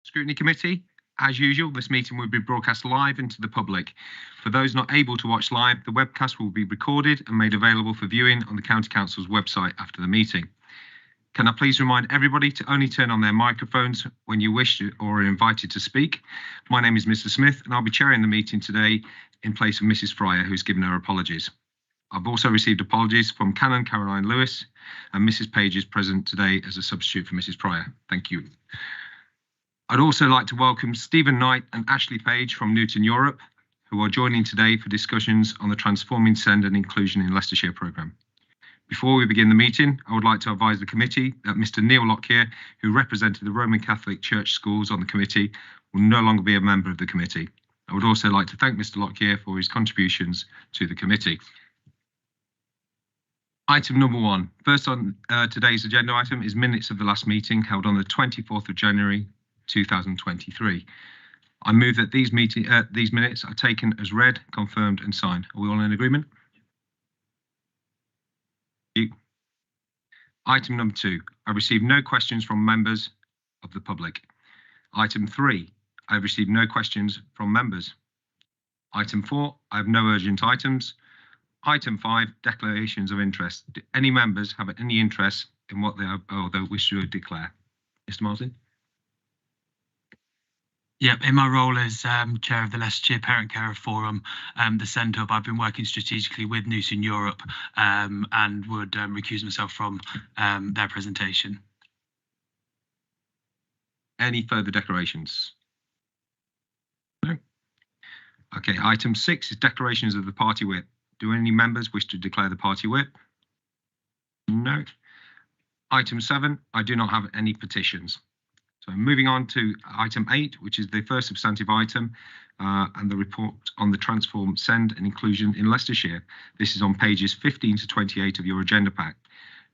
Scrutiny Committee. As usual, this meeting will be broadcast live into the public. For those not able to watch live, the webcast will be recorded and made available for viewing on the County Council's website after the meeting. Can I please remind everybody to only turn on their microphones when you wish to or are invited to speak. My name is Mr. Smith and I'll be chairing the meeting today in place of Mrs. Fryer, who's given her apologies. I've also received apologies from Canon Caroline Lewis, and Mrs. Page is present today as a substitute for Mrs. Pryor. Thank you. I'd also like to welcome Stephen Knight and Ashley Page from Newton Europe, who are joining today for discussions on the Transforming Send and Inclusion in Leicestershire programme. Before we begin the meeting, I would like to advise the committee that Mr. Neil Lockyer, who represented the Roman Catholic Church schools on the committee, will no longer be a member of the committee. I would also like to thank Mr. Lockyer for his contributions to the committee. Item number 1. First on today's agenda item is minutes of the last meeting held on the 24th of January 2023. I move that these minutes are taken as read, confirmed and signed. Are we all in agreement? Thank you. Item number 2. I received no questions from members of the public. Item 3. I have received no questions from members. Item 4. I have no urgent items. Item 5, declarations of interest. Do any members have any interest in what they are or they wish to declare? Mr. Martin? Yep, in my role as chair of the Leicestershire Parent Carer Forum, the Send Hub, I've been working strategically with Newton Europe and would recuse myself from their presentation. Any further declarations? No. Okay, item 6 is declarations of the party whip. Do any members wish to declare the party whip? No. Item 7, I do not have any petitions. So moving on to item 8, which is the first substantive item and the report on the Transform, Send and Inclusion in Leicestershire. This is on pages 15 to 28 of your agenda pack.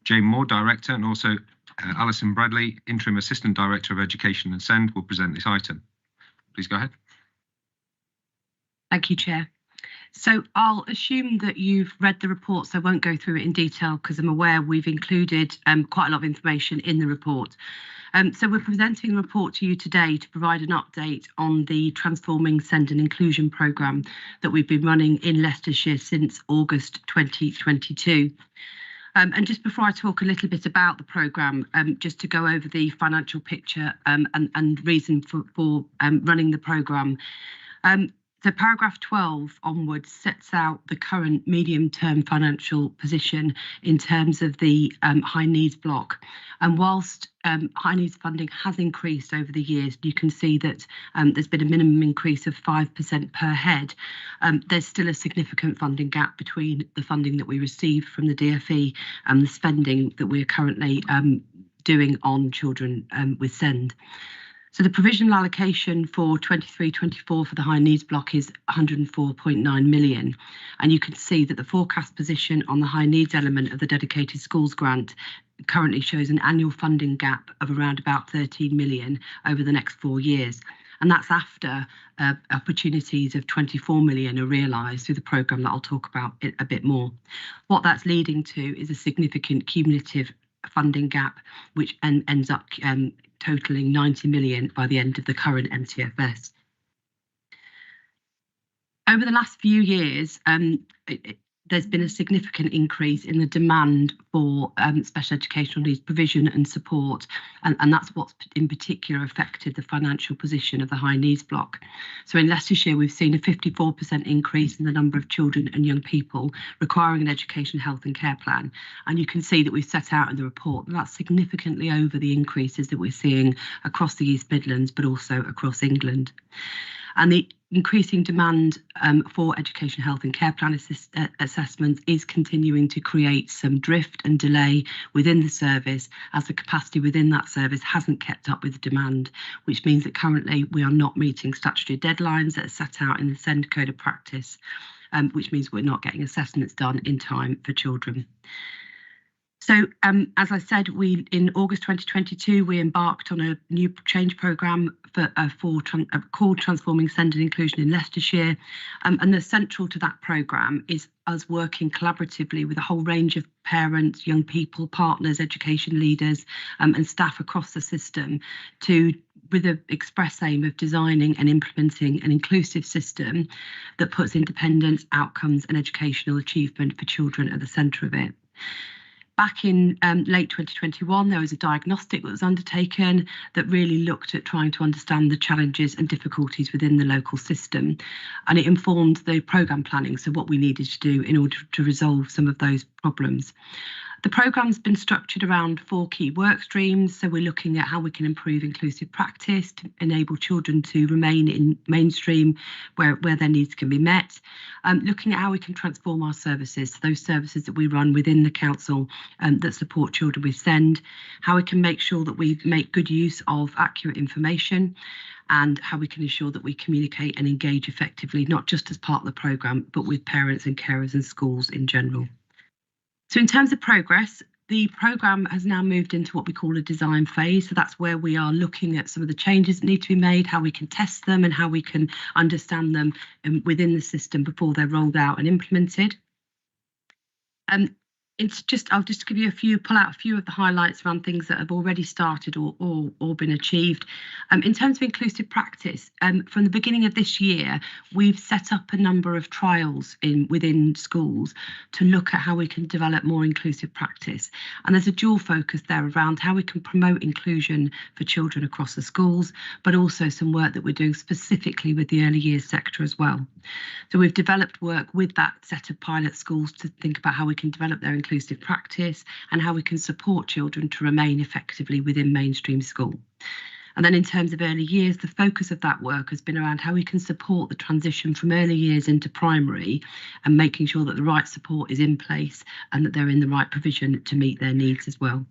Jane Moore, Director, and also Alison Bradley, Interim Assistant Director of Education and Send, will present this item. Please go ahead. Thank you, Chair. So I'll assume that you've read the report, so I won't go through it in detail because I'm aware we've included quite a lot of information in the report. So we're presenting the report to you today to provide an update on the Transforming Send and Inclusion programme that we've been running in Leicestershire since August 2022. And just before I talk a little bit about the programme, just to go over the financial picture and reason for running the programme. So paragraph 12 onwards sets out the current medium-term financial position in terms of the high needs block. And whilst high needs funding has increased over the years, you can see that there's been a minimum increase of 5% per head. There's still a significant funding gap between the funding that we receive from the DfE and the spending that we're currently doing on children with SEND. So the provisional allocation for 23-24 for the high needs block is 104.9 million. And you can see that the forecast position on the high needs element of the dedicated schools grant currently shows an annual funding gap of around about 13 million over the next 4 years. And that's after opportunities of 24 million are realised through the programme that I'll talk about it a bit more. What that's leading to is a significant cumulative funding gap, which ends up totalling 90 million by the end of the current MTFS. Over the last few years, there's been a significant increase in the demand for special educational needs provision and support, and that's what's in particular affected the financial position of the high needs block. So in Leicestershire, we've seen a 54% increase in the number of children and young people requiring an education, health and care plan. And you can see that we've set out in the report that that's significantly over the increases that we're seeing across the East Midlands, but also across England. And the increasing demand for education, health and care plan assessments is continuing to create some drift and delay within the service, as the capacity within that service hasn't kept up with the demand, which means that currently we are not meeting statutory deadlines that are set out in the SEND Code of Practice, which means we're not getting assessments done in time for children. So, as I said, in August 2022, we embarked on a new change programme called Transforming Send and Inclusion in Leicestershire. And the central to that programme is us working collaboratively with a whole range of parents, young people, partners, education leaders and staff across the system to with an express aim of designing and implementing an inclusive system that puts independence, outcomes and educational achievement for children at the centre of it. Back in late 2021, there was a diagnostic that was undertaken that really looked at trying to understand the challenges and difficulties within the local system, and it informed the programme planning, so what we needed to do in order to resolve some of those problems. The programme's been structured around 4 key work streams. So we're looking at how we can improve inclusive practice to enable children to remain in mainstream where their needs can be met. Looking at how we can transform our services, so those services that we run within the council that support children with SEND, how we can make sure that we make good use of accurate information, and how we can ensure that we communicate and engage effectively, not just as part of the programme, but with parents and carers and schools in general. So in terms of progress, the programme has now moved into what we call a design phase. So that's where we are looking at some of the changes that need to be made, how we can test them and how we can understand them within the system before they're rolled out and implemented. I'll just give you pull out a few of the highlights around things that have already started or been achieved. In terms of inclusive practice, from the beginning of this year, we've set up a number of trials within schools to look at how we can develop more inclusive practice. And there's a dual focus there around how we can promote inclusion for children across the schools, but also some work that we're doing specifically with the early years sector as well. So we've developed work with that set of pilot schools to think about how we can develop their inclusive practice and how we can support children to remain effectively within mainstream school. And then in terms of early years, the focus of that work has been around how we can support the transition from early years into primary and making sure that the right support is in place and that they're in the right provision to meet their needs as well.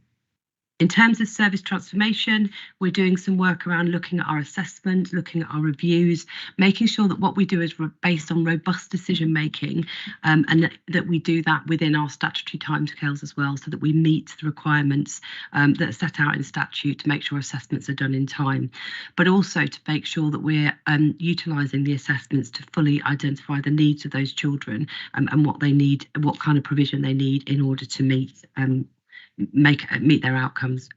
In terms of service transformation, we're doing some work around looking at our assessment, looking at our reviews, making sure that what we do is based on robust decision making, and that we do that within our statutory timescales as well, so that we meet the requirements that are set out in statute to make sure assessments are done in time, but also to make sure that we're utilising the assessments to fully identify the needs of those children and what they need, what kind of provision they need in order to meet their outcomes.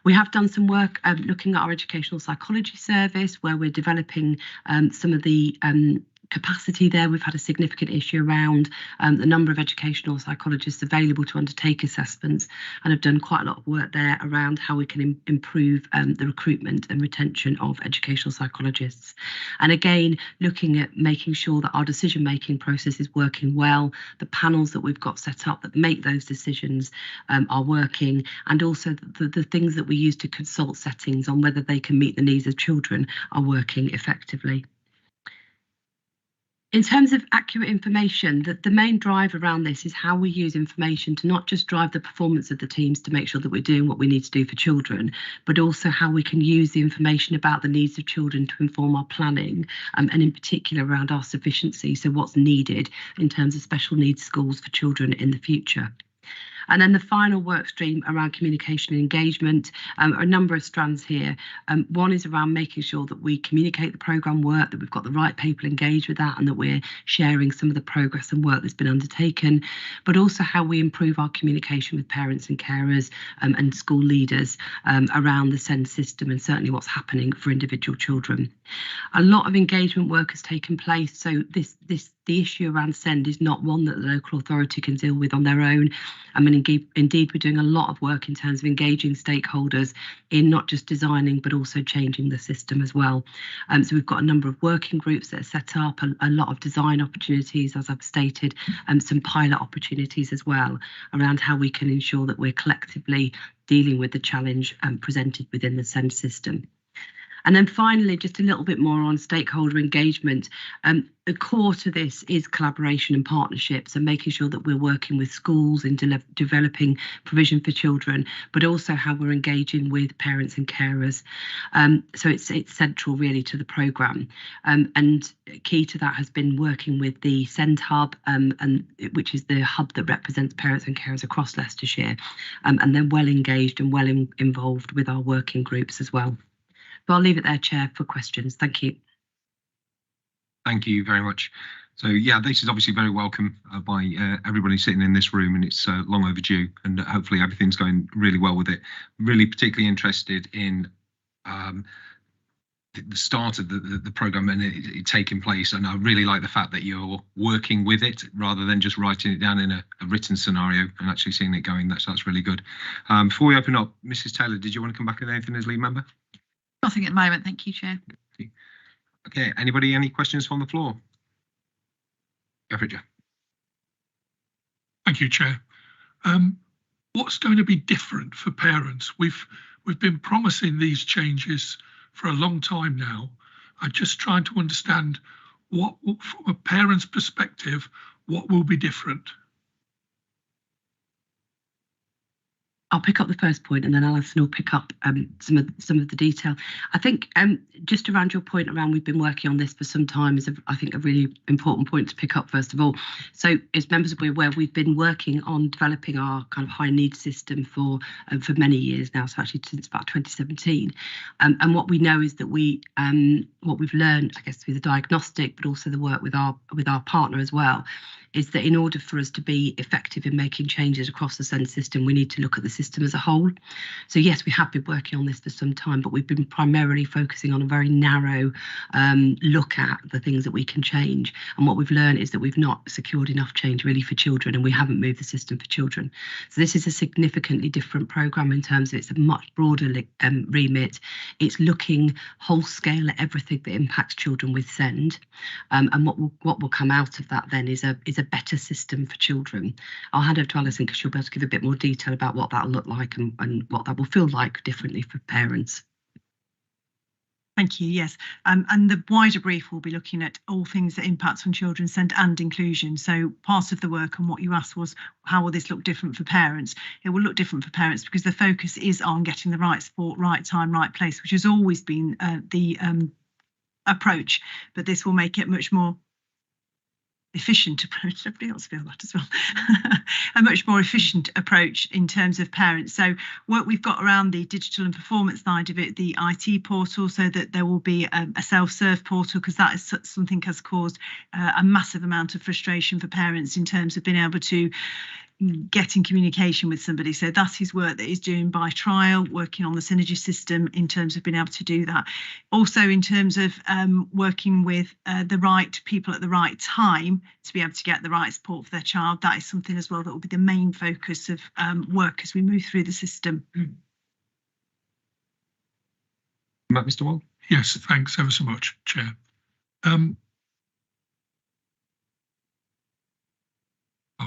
We have done some work looking at our educational psychology service, where we're developing some of the capacity there. We've had a significant issue around the number of educational psychologists available to undertake assessments, and have done quite a lot of work there around how we can improve the recruitment and retention of educational psychologists. And again, looking at making sure that our decision-making process is working well, the panels that we've got set up that make those decisions are working, and also the things that we use to consult settings on whether they can meet the needs of children are working effectively. In terms of accurate information, the main drive around this is how we use information to not just drive the performance of the teams to make sure that we're doing what we need to do for children, but also how we can use the information about the needs of children to inform our planning, and in particular around our sufficiency, so what's needed in terms of special needs schools for children in the future. And then the final work stream around communication and engagement, a number of strands here. One is around making sure that we communicate the programme work, that we've got the right people engaged with that, and that we're sharing some of the progress and work that's been undertaken, but also how we improve our communication with parents and carers and school leaders around the SEND system, and certainly what's happening for individual children. A lot of engagement work has taken place, so the issue around SEND is not one that the local authority can deal with on their own. I mean, indeed, we're doing a lot of work in terms of engaging stakeholders in not just designing, but also changing the system as well. So we've got a number of working groups that are set up, a lot of design opportunities, as I've stated, and some pilot opportunities as well around how we can ensure that we're collectively dealing with the challenge presented within the SEND system. And then finally, just a little bit more on stakeholder engagement. The core to this is collaboration and partnerships, and making sure that we're working with schools in developing provision for children, but also how we're engaging with parents and carers. So it's central really to the programme. And key to that has been working with the SEND Hub, which is the hub that represents parents and carers across Leicestershire, and then well engaged and well involved with our working groups as well. So I'll leave it there, Chair, for questions. Thank you. Thank you very much. So yeah, this is obviously very welcome by everybody sitting in this room, and it's long overdue, and hopefully everything's going really well with it. Really particularly interested in the start of the program and it taking place, and I really like the fact that you're working with it rather than just writing it down in a written scenario and actually seeing it going. That's really good. Before we open up, Mrs. Taylor, did you want to come back with anything as lead member? Nothing at the moment, thank you, Chair. Okay, anybody, any questions from the floor? Go for it, Jeff. Thank you, Chair. What's going to be different for parents? We've been promising these changes for a long time now. I'm just trying to understand what, from a parent's perspective, what will be different. I'll pick up the first point and then Alison will pick up some of the detail. I think just around your point around we've been working on this for some time is I think a really important point to pick up first of all. So as members will be aware, we've been working on developing our kind of high needs system for many years now, so actually since about 2017. And what we know is that what we've learned, I guess, through the diagnostic, but also the work with our partner as well, is that in order for us to be effective in making changes across the SEND system, we need to look at the system as a whole. So yes, we have been working on this for some time, but we've been primarily focusing on a very narrow look at the things that we can change. And what we've learned is that we've not secured enough change really for children, and we haven't moved the system for children. So this is a significantly different programme in terms of it's a much broader remit. It's looking whole scale at everything that impacts children with SEND. And what will come out of that then is a better system for children. I'll hand over to Alison because she'll be able to give a bit more detail about what that'll look like and what that will feel like differently for parents. Thank you, yes. And the wider brief will be looking at all things that impact on children's SEND and inclusion. So part of the work and what you asked was, how will this look different for parents? It will look different for parents because the focus is on getting the right support, right time, right place, which has always been the approach, but this will make it much more efficient approach. Everybody else feel that as well. A much more efficient approach in terms of parents. So what we've got around the digital and performance side of it, the IT portal, so that there will be a self-serve portal, because that is something has caused a massive amount of frustration for parents in terms of being able to get in communication with somebody. So that is work that is doing by trial, working on the synergy system in terms of being able to do that. Also in terms of working with the right people at the right time to be able to get the right support for their child. That is something as well that will be the main focus of work as we move through the system. Mr. Wall? Yes, thanks ever so much, Chair. Oh,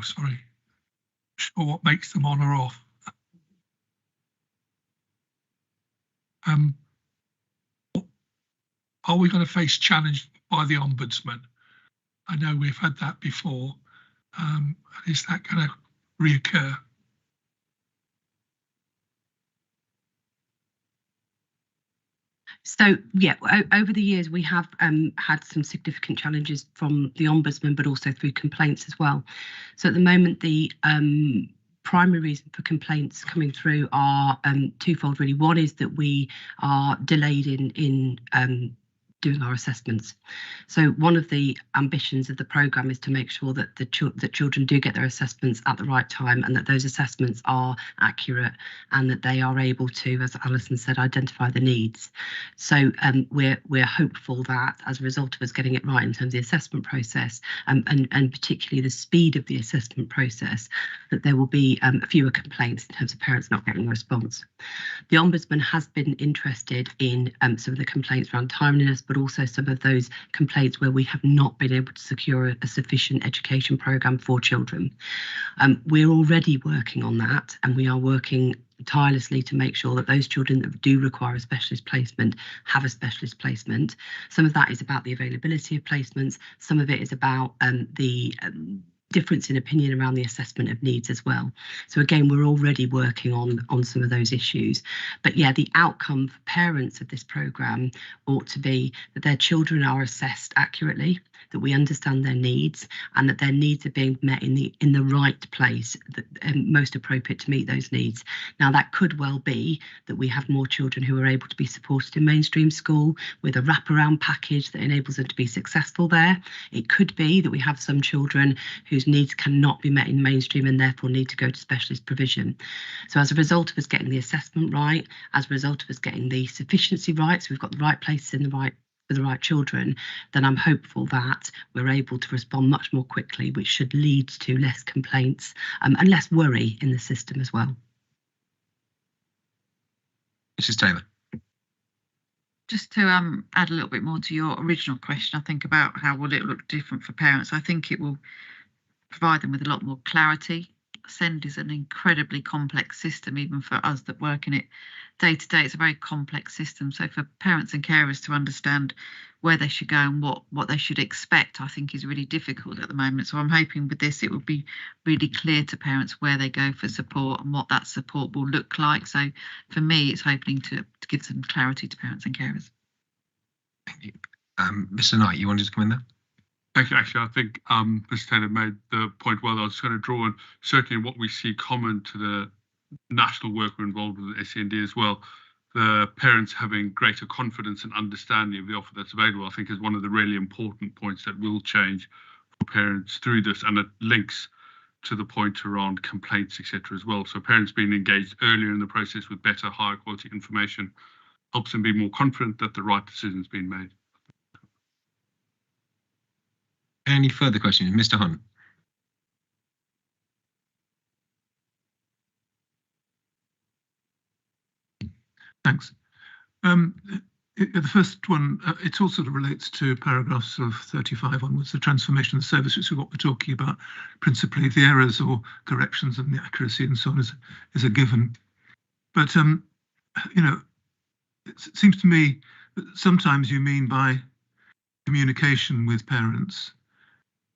sorry. Sure what makes them on or off. Are we going to face challenge by the Ombudsman? I know we've had that before. Is that going to reoccur? So yeah, over the years we have had some significant challenges from the Ombudsman, but also through complaints as well. So at the moment, the primary reason for complaints coming through are twofold really. One is that we are delayed in doing our assessments. So one of the ambitions of the programme is to make sure that that children do get their assessments at the right time, and that those assessments are accurate, and that they are able to, as Alison said, identify the needs. So we're hopeful that as a result of us getting it right in terms of the assessment process, and particularly the speed of the assessment process, that there will be fewer complaints in terms of parents not getting a response. The Ombudsman has been interested in some of the complaints around timeliness, but also some of those complaints where we have not been able to secure a sufficient education programme for children. We're already working on that, and we are working tirelessly to make sure that those children that do require a specialist placement have a specialist placement. Some of that is about the availability of placements. Some of it is about the difference in opinion around the assessment of needs as well. So again, we're already working on some of those issues. But yeah, the outcome for parents of this programme ought to be that their children are assessed accurately, that we understand their needs, and that their needs are being met in the right place, that most appropriate to meet those needs. Now, that could well be that we have more children who are able to be supported in mainstream school with a wraparound package that enables them to be successful there. It could be that we have some children whose needs cannot be met in mainstream and therefore need to go to specialist provision. So as a result of us getting the assessment right, as a result of us getting the sufficiency right, so we've got the right places in the right for the right children, then I'm hopeful that we're able to respond much more quickly, which should lead to less complaints and less worry in the system as well. Mrs. Taylor. Just to add a little bit more to your original question, I think about how will it look different for parents. I think it will provide them with a lot more clarity. SEND is an incredibly complex system, even for us that work in it day to day. It's a very complex system. So for parents and carers to understand where they should go and what they should expect, I think is really difficult at the moment. So I'm hoping with this, it will be really clear to parents where they go for support and what that support will look like. So for me, it's hoping to give some clarity to parents and carers. Thank you. Mr. Knight, you wanted to come in there? Thank you. Actually, I think Mr. Taylor made the point well. I was going to draw on certainly what we see common to the national work we're involved with SEND as well. The parents having greater confidence and understanding of the offer that's available, I think, is one of the really important points that will change for parents through this, and it links to the point around complaints, etc. as well. So parents being engaged earlier in the process with better, higher quality information helps them be more confident that the right decision's been made. Any further questions? Mr. Hunt. Thanks. The first one, it all sort of relates to paragraphs of 35 onwards, the transformation of the service, which is what we're talking about. Principally, the errors or corrections and the accuracy and so on is a given. But, you know, it seems to me that sometimes you mean by communication with parents,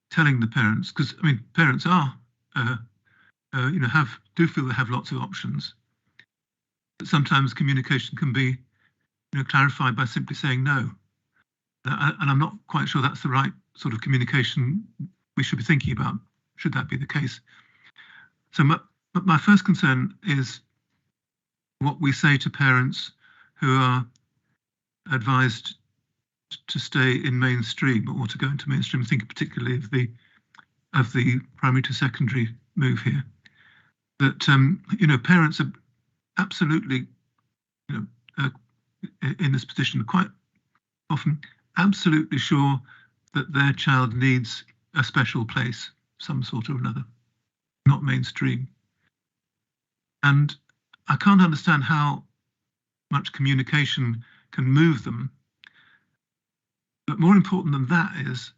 telling the parents, because I mean parents are you know do feel they have lots of options, but sometimes communication can be clarified by simply saying no, and I'm not quite sure that's the right sort of communication we should be thinking about, should that be the case. So my first concern is what we say to parents who are advised to stay in mainstream or to go into mainstream. Thinking particularly of the primary to secondary move here, that parents are absolutely in this position quite often absolutely sure that their child needs a special place, some sort or another, not mainstream. And I can't understand how much communication can move them. But more important than that is,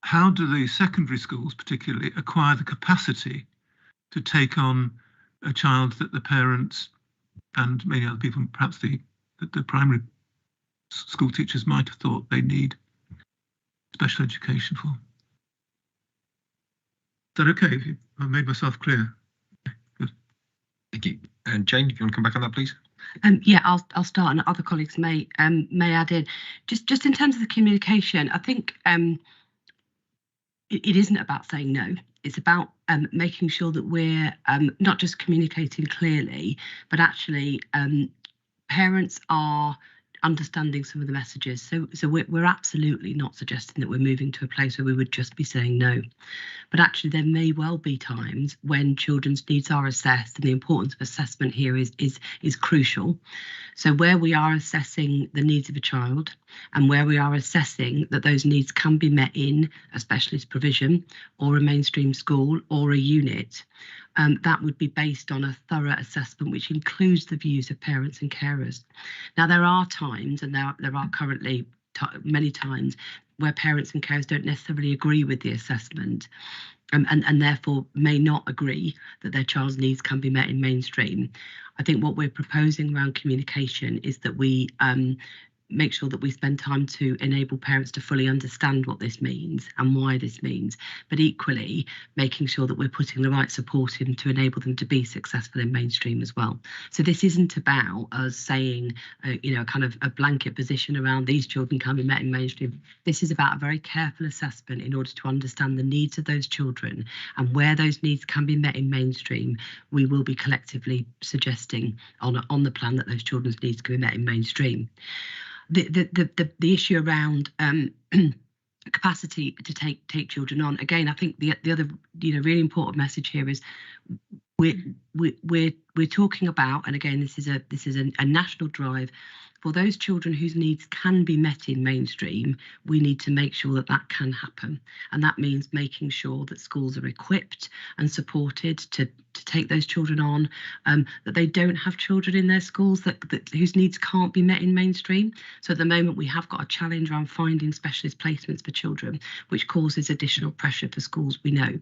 how do the secondary schools particularly acquire the capacity to take on a child that the parents and many other people, perhaps the primary school teachers might have thought they need special education for? Is that okay? If I've made myself clear? Good. Thank you. And Jane, if you want to come back on that, please. Yeah, I'll start, and other colleagues may add in. Just in terms of the communication, I think it isn't about saying no. It's about making sure that we're not just communicating clearly, but actually parents are understanding some of the messages. So we're absolutely not suggesting that we're moving to a place where we would just be saying no. But actually there may well be times when children's needs are assessed, and the importance of assessment here is crucial. So where we are assessing the needs of a child, and where we are assessing that those needs can be met in a specialist provision or a mainstream school or a unit, that would be based on a thorough assessment which includes the views of parents and carers. Now, there are times, and there are currently many times, where parents and carers don't necessarily agree with the assessment, and therefore may not agree that their child's needs can be met in mainstream. I think what we're proposing around communication is that we make sure that we spend time to enable parents to fully understand what this means and why this means, but equally making sure that we're putting the right support in to enable them to be successful in mainstream as well. So this isn't about us saying, you know, kind of a blanket position around these children can be met in mainstream. This is about a very careful assessment in order to understand the needs of those children, and where those needs can be met in mainstream, we will be collectively suggesting on the plan that those children's needs can be met in mainstream. The issue around capacity to take children on, again, I think the other, you know, really important message here is we're talking about, and again, this is a national drive. For those children whose needs can be met in mainstream, we need to make sure that that can happen. And that means making sure that schools are equipped and supported to take those children on, that they don't have children in their schools that whose needs can't be met in mainstream. So at the moment, we have got a challenge around finding specialist placements for children, which causes additional pressure for schools, we know.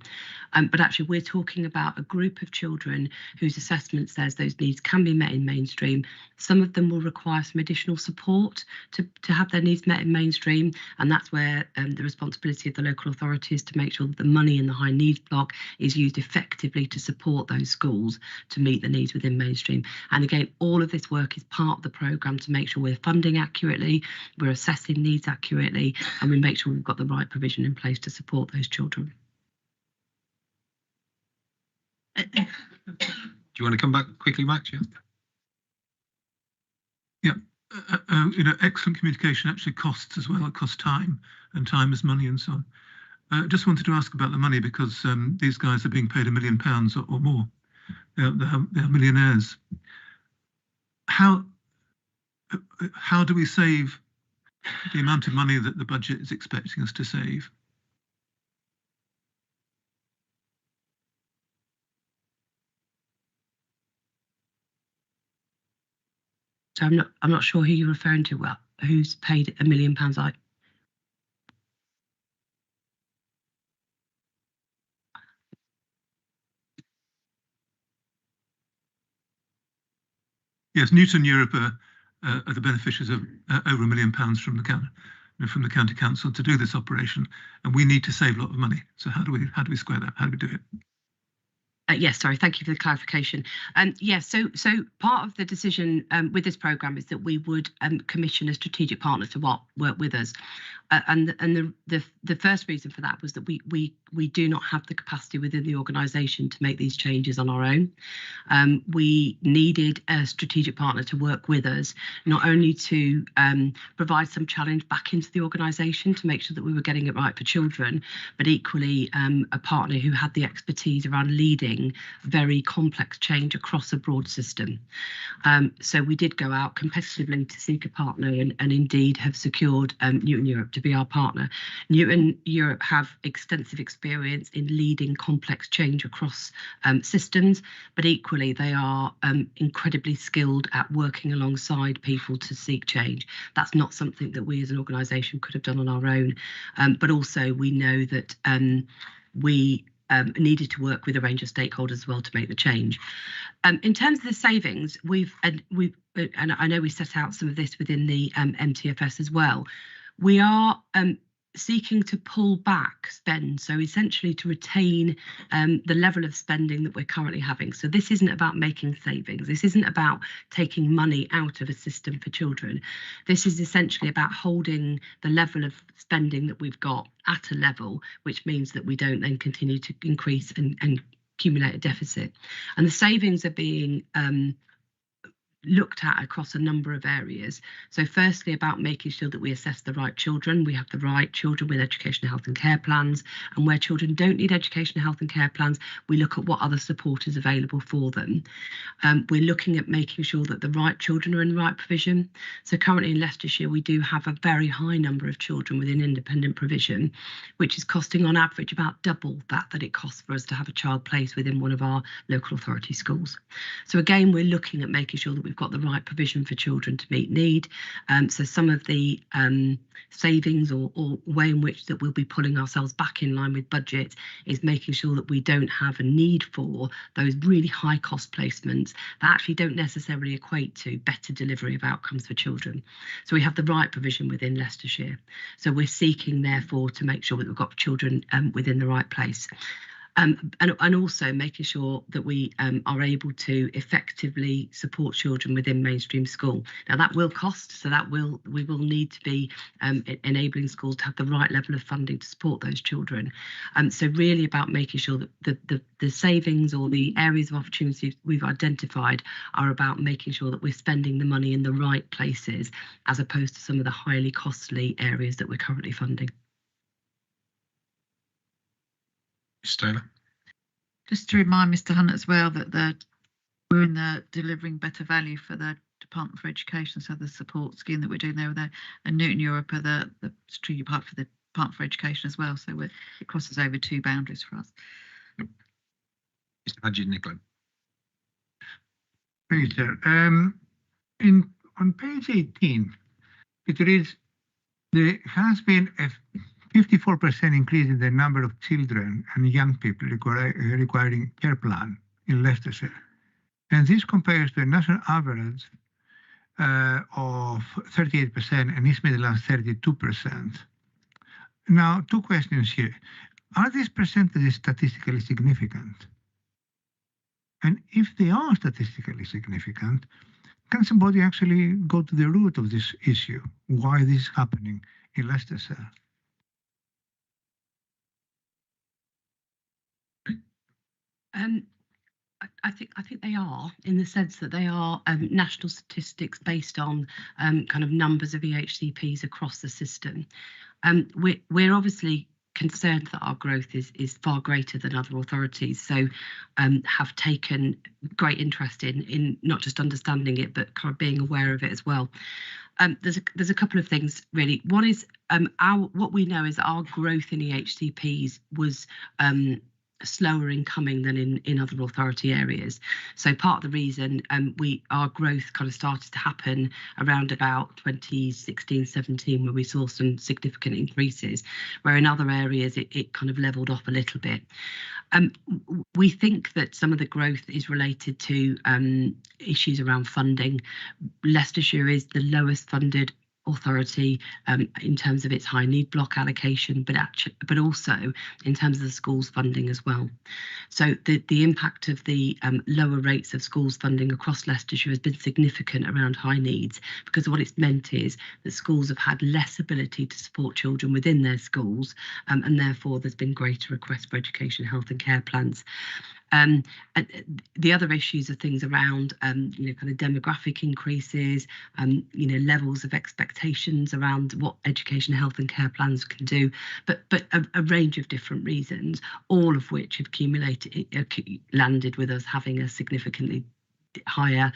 But actually, we're talking about a group of children whose assessment says those needs can be met in mainstream. Some of them will require some additional support to have their needs met in mainstream, and that's where the responsibility of the local authority is to make sure that the money in the high needs block is used effectively to support those schools to meet the needs within mainstream. And again, all of this work is part of the programme to make sure we're funding accurately, we're assessing needs accurately, and we make sure we've got the right provision in place to support those children. Do you want to come back quickly, Max? Yeah. You know, excellent communication actually costs as well. It costs time, and time is money, and so on. Just wanted to ask about the money, because these guys are being paid £1 million or more. They're millionaires. How do we save the amount of money that the budget is expecting us to save? So I'm not sure who you're referring to. Well, who's paid £1 million? Yes, Newton Europe are the beneficiaries of over £1 million from the county council to do this operation, and we need to save a lot of money. So how do we square that? How do we do it? Yes, sorry, thank you for the clarification. Yes, so part of the decision with this programme is that we would commission a strategic partner to work with us. And the first reason for that was that we do not have the capacity within the organisation to make these changes on our own. We needed a strategic partner to work with us, not only to provide some challenge back into the organisation to make sure that we were getting it right for children, but equally a partner who had the expertise around leading very complex change across a broad system. So we did go out competitively to seek a partner, and indeed have secured Newton Europe to be our partner. Newton Europe have extensive experience in leading complex change across systems, but equally they are incredibly skilled at working alongside people to seek change. That's not something that we as an organisation could have done on our own, but also we know that we needed to work with a range of stakeholders as well to make the change. In terms of the savings, and I know we set out some of this within the MTFS as well. We are seeking to pull back spend, so essentially to retain the level of spending that we're currently having. So this isn't about making savings. This isn't about taking money out of a system for children. This is essentially about holding the level of spending that we've got at a level, which means that we don't then continue to increase and accumulate a deficit. And the savings are being looked at across a number of areas. So firstly, about making sure that we assess the right children. We have the right children with education, health and care plans, and where children don't need education, health and care plans, we look at what other support is available for them. We're looking at making sure that the right children are in the right provision. So currently in Leicestershire, we do have a very high number of children within independent provision, which is costing on average about double that it costs for us to have a child placed within one of our local authority schools. So again, we're looking at making sure that we've we've got the right provision for children to meet need. So some of the savings or way in which that we'll be pulling ourselves back in line with budget is making sure that we don't have a need for those really high cost placements that actually don't necessarily equate to better delivery of outcomes for children. So we have the right provision within Leicestershire. So we're seeking therefore to make sure that we've got children within the right place. And also making sure that we are able to effectively support children within mainstream school. Now that will cost, so we will need to be enabling schools to have the right level of funding to support those children. So really about making sure that the savings or the areas of opportunity we've identified are about making sure that we're spending the money in the right places, as opposed to some of the highly costly areas that we're currently funding. Taylor. Just to remind Mr Hunt as well that we're in the delivering better value for the Department for Education, so the support scheme that we're doing there with that, and Newton Europe are the strategic part for the Department for Education as well. So it crosses over two boundaries for us. Mr Hadji Nicola. Thank you, Chair. On page 18, it reads, there has been a 54% increase in the number of children and young people requiring care plan in Leicestershire. And this compares to a national average of 38% and East Midlands 32%. Now, two questions here. Are these percentages statistically significant? And if they are statistically significant, can somebody actually go to the root of this issue? Why this is happening in Leicestershire? I think they are, in the sense that they are national statistics based on kind of numbers of EHCPs across the system. We're obviously concerned that our growth is far greater than other authorities, so have taken great interest in not just understanding it, but kind of being aware of it as well. There's a couple of things really. One is what we know is our growth in EHCPs was slower in coming than in other authority areas. So part of the reason our growth kind of started to happen around about 2016-17, where we saw some significant increases, where in other areas it kind of leveled off a little bit. We think that some of the growth is related to issues around funding. Leicestershire is the lowest funded authority in terms of its high need block allocation, but also in terms of the schools funding as well. So the impact of the lower rates of schools funding across Leicestershire has been significant around high needs, because what it's meant is that schools have had less ability to support children within their schools, and therefore there's been greater requests for education, health and care plans. The other issues are things around, kind of demographic increases, levels of expectations around what education, health and care plans can do, but a range of different reasons, all of which have landed with us having a significantly higher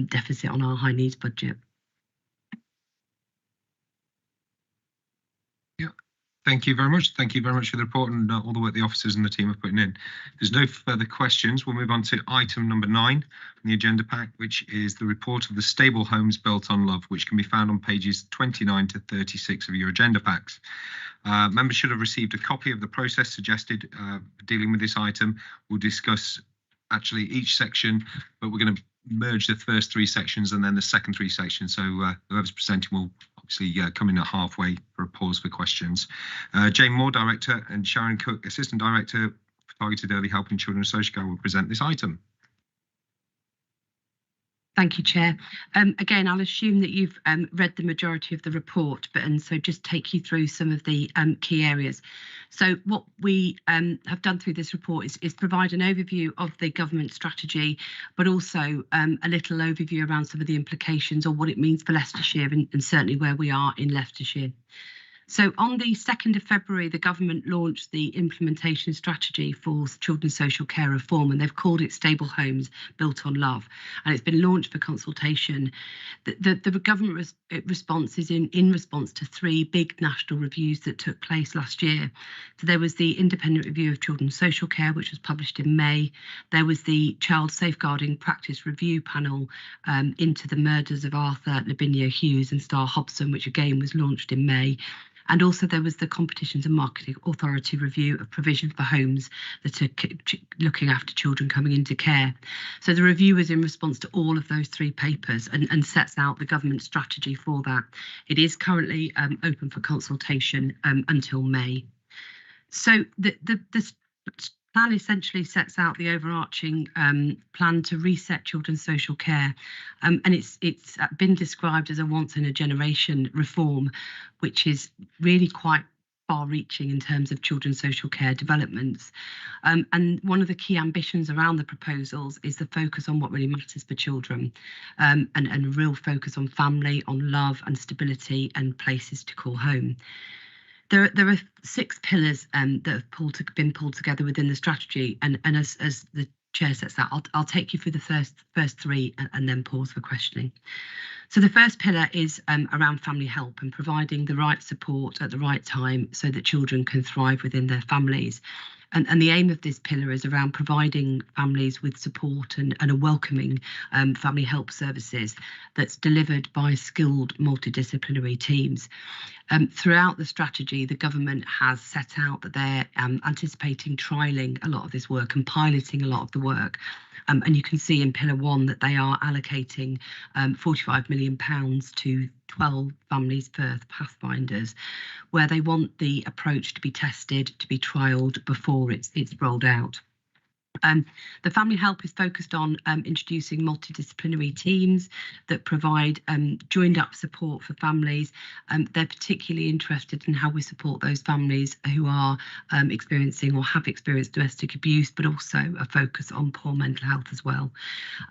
deficit on our high needs budget. Thank you very much. Thank you very much for the report and all the work the officers and the team are putting in. There's no further questions. We'll move on to item number 9 in the agenda pack, which is the report of the Stable Homes Built on Love, which can be found on pages 29 to 36 of your agenda packs. Members should have received a copy of the process suggested dealing with this item. We'll discuss actually each section, but we're going to merge the first 3 sections and then the second 3 sections. So whoever's presenting will obviously come in at halfway for a pause for questions. Jane Moore, Director, and Sharon Cook, Assistant Director for Targeted Early Help in Children and Social Care, will present this item. Thank you, Chair. Again, I'll assume that you've read the majority of the report, and so just take you through some of the key areas. So what we have done through this report is provide an overview of the government strategy, but also a little overview around some of the implications or what it means for Leicestershire and certainly where we are in Leicestershire. So on the 2nd of February, the government launched the implementation strategy for children's social care reform, and they've called it Stable Homes Built on Love. And it's been launched for consultation. The government response is in response to 3 big national reviews that took place last year. So there was the Independent Review of Children's Social Care, which was published in May. There was the Child Safeguarding Practice Review Panel into the murders of Arthur Lavinia Hughes and Star Hobson, which again was launched in May. And also there was the Competitions and Marketing Authority review of provision for homes that are looking after children coming into care. So the review was in response to all of those 3 papers and sets out the government strategy for that. It is currently open for consultation until May. So the plan essentially sets out the overarching plan to reset children's social care, and it's been described as a once-in-a-generation reform, which is really quite far-reaching in terms of children's social care developments. And one of the key ambitions around the proposals is the focus on what really matters for children, and a real focus on family, on love and stability and places to call home. There are 6 pillars that have been pulled together within the strategy, and as the chair sets that, I'll take you through the first 3 and then pause for questioning. So the first pillar is around family help and providing the right support at the right time so that children can thrive within their families. And the aim of this pillar is around providing families with support and a welcoming family help services that's delivered by skilled multidisciplinary teams. Throughout the strategy, the government has set out that they're anticipating trialling a lot of this work and piloting a lot of the work. And you can see in Pillar 1 that they are allocating £45 million to 12 Families First Pathfinders, where they want the approach to be tested, to be trialled before it's rolled out. The family help is focused on introducing multidisciplinary teams that provide joined up support for families. They're particularly interested in how we support those families who are experiencing or have experienced domestic abuse, but also a focus on poor mental health as well.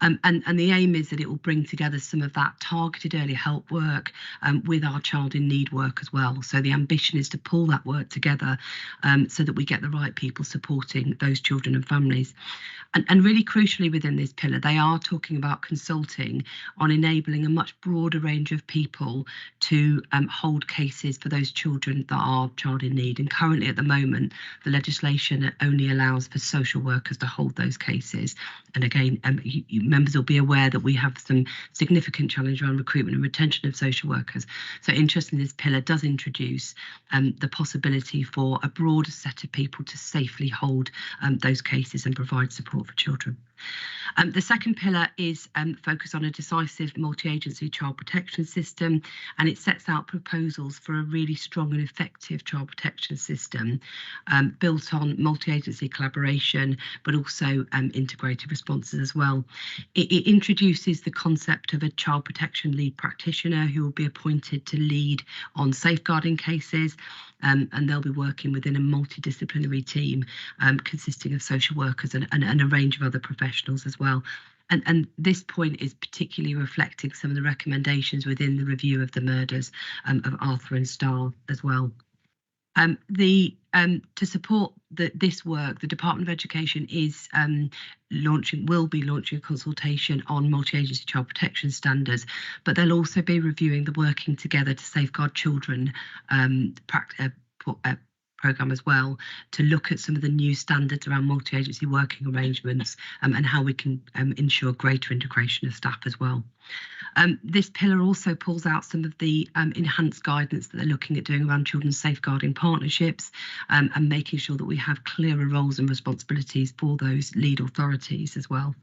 And the aim is that it will bring together some of that targeted early help work with our child in need work as well. So the ambition is to pull that work together so that we get the right people supporting those children and families. And really crucially within this pillar, they are talking about consulting on enabling a much broader range of people to hold cases for those children that are child in need. And currently at the moment, the legislation only allows for social workers to hold those cases. And again, members will be aware that we have some significant challenge around recruitment and retention of social workers. So interestingly, this pillar does introduce the possibility for a broader set of people to safely hold those cases and provide support for children. The second pillar is focus on a decisive multi-agency child protection system, and it sets out proposals for a really strong and effective child protection system built on multi-agency collaboration, but also integrated responses as well. It introduces the concept of a child protection lead practitioner who will be appointed to lead on safeguarding cases, and they'll be working within a multidisciplinary team consisting of social workers and a range of other professionals as well. And this point is particularly reflecting some of the recommendations within the review of the murders of Arthur and Star as well. To support this work, the Department of Education is will be launching a consultation on multi-agency child protection standards, but they'll also be reviewing the Working Together to Safeguard Children programme as well, to look at some of the new standards around multi-agency working arrangements and how we can ensure greater integration of staff as well. This pillar also pulls out some of the enhanced guidance that they're looking at doing around children's safeguarding partnerships and making sure that we have clearer roles and responsibilities for those lead authorities as well.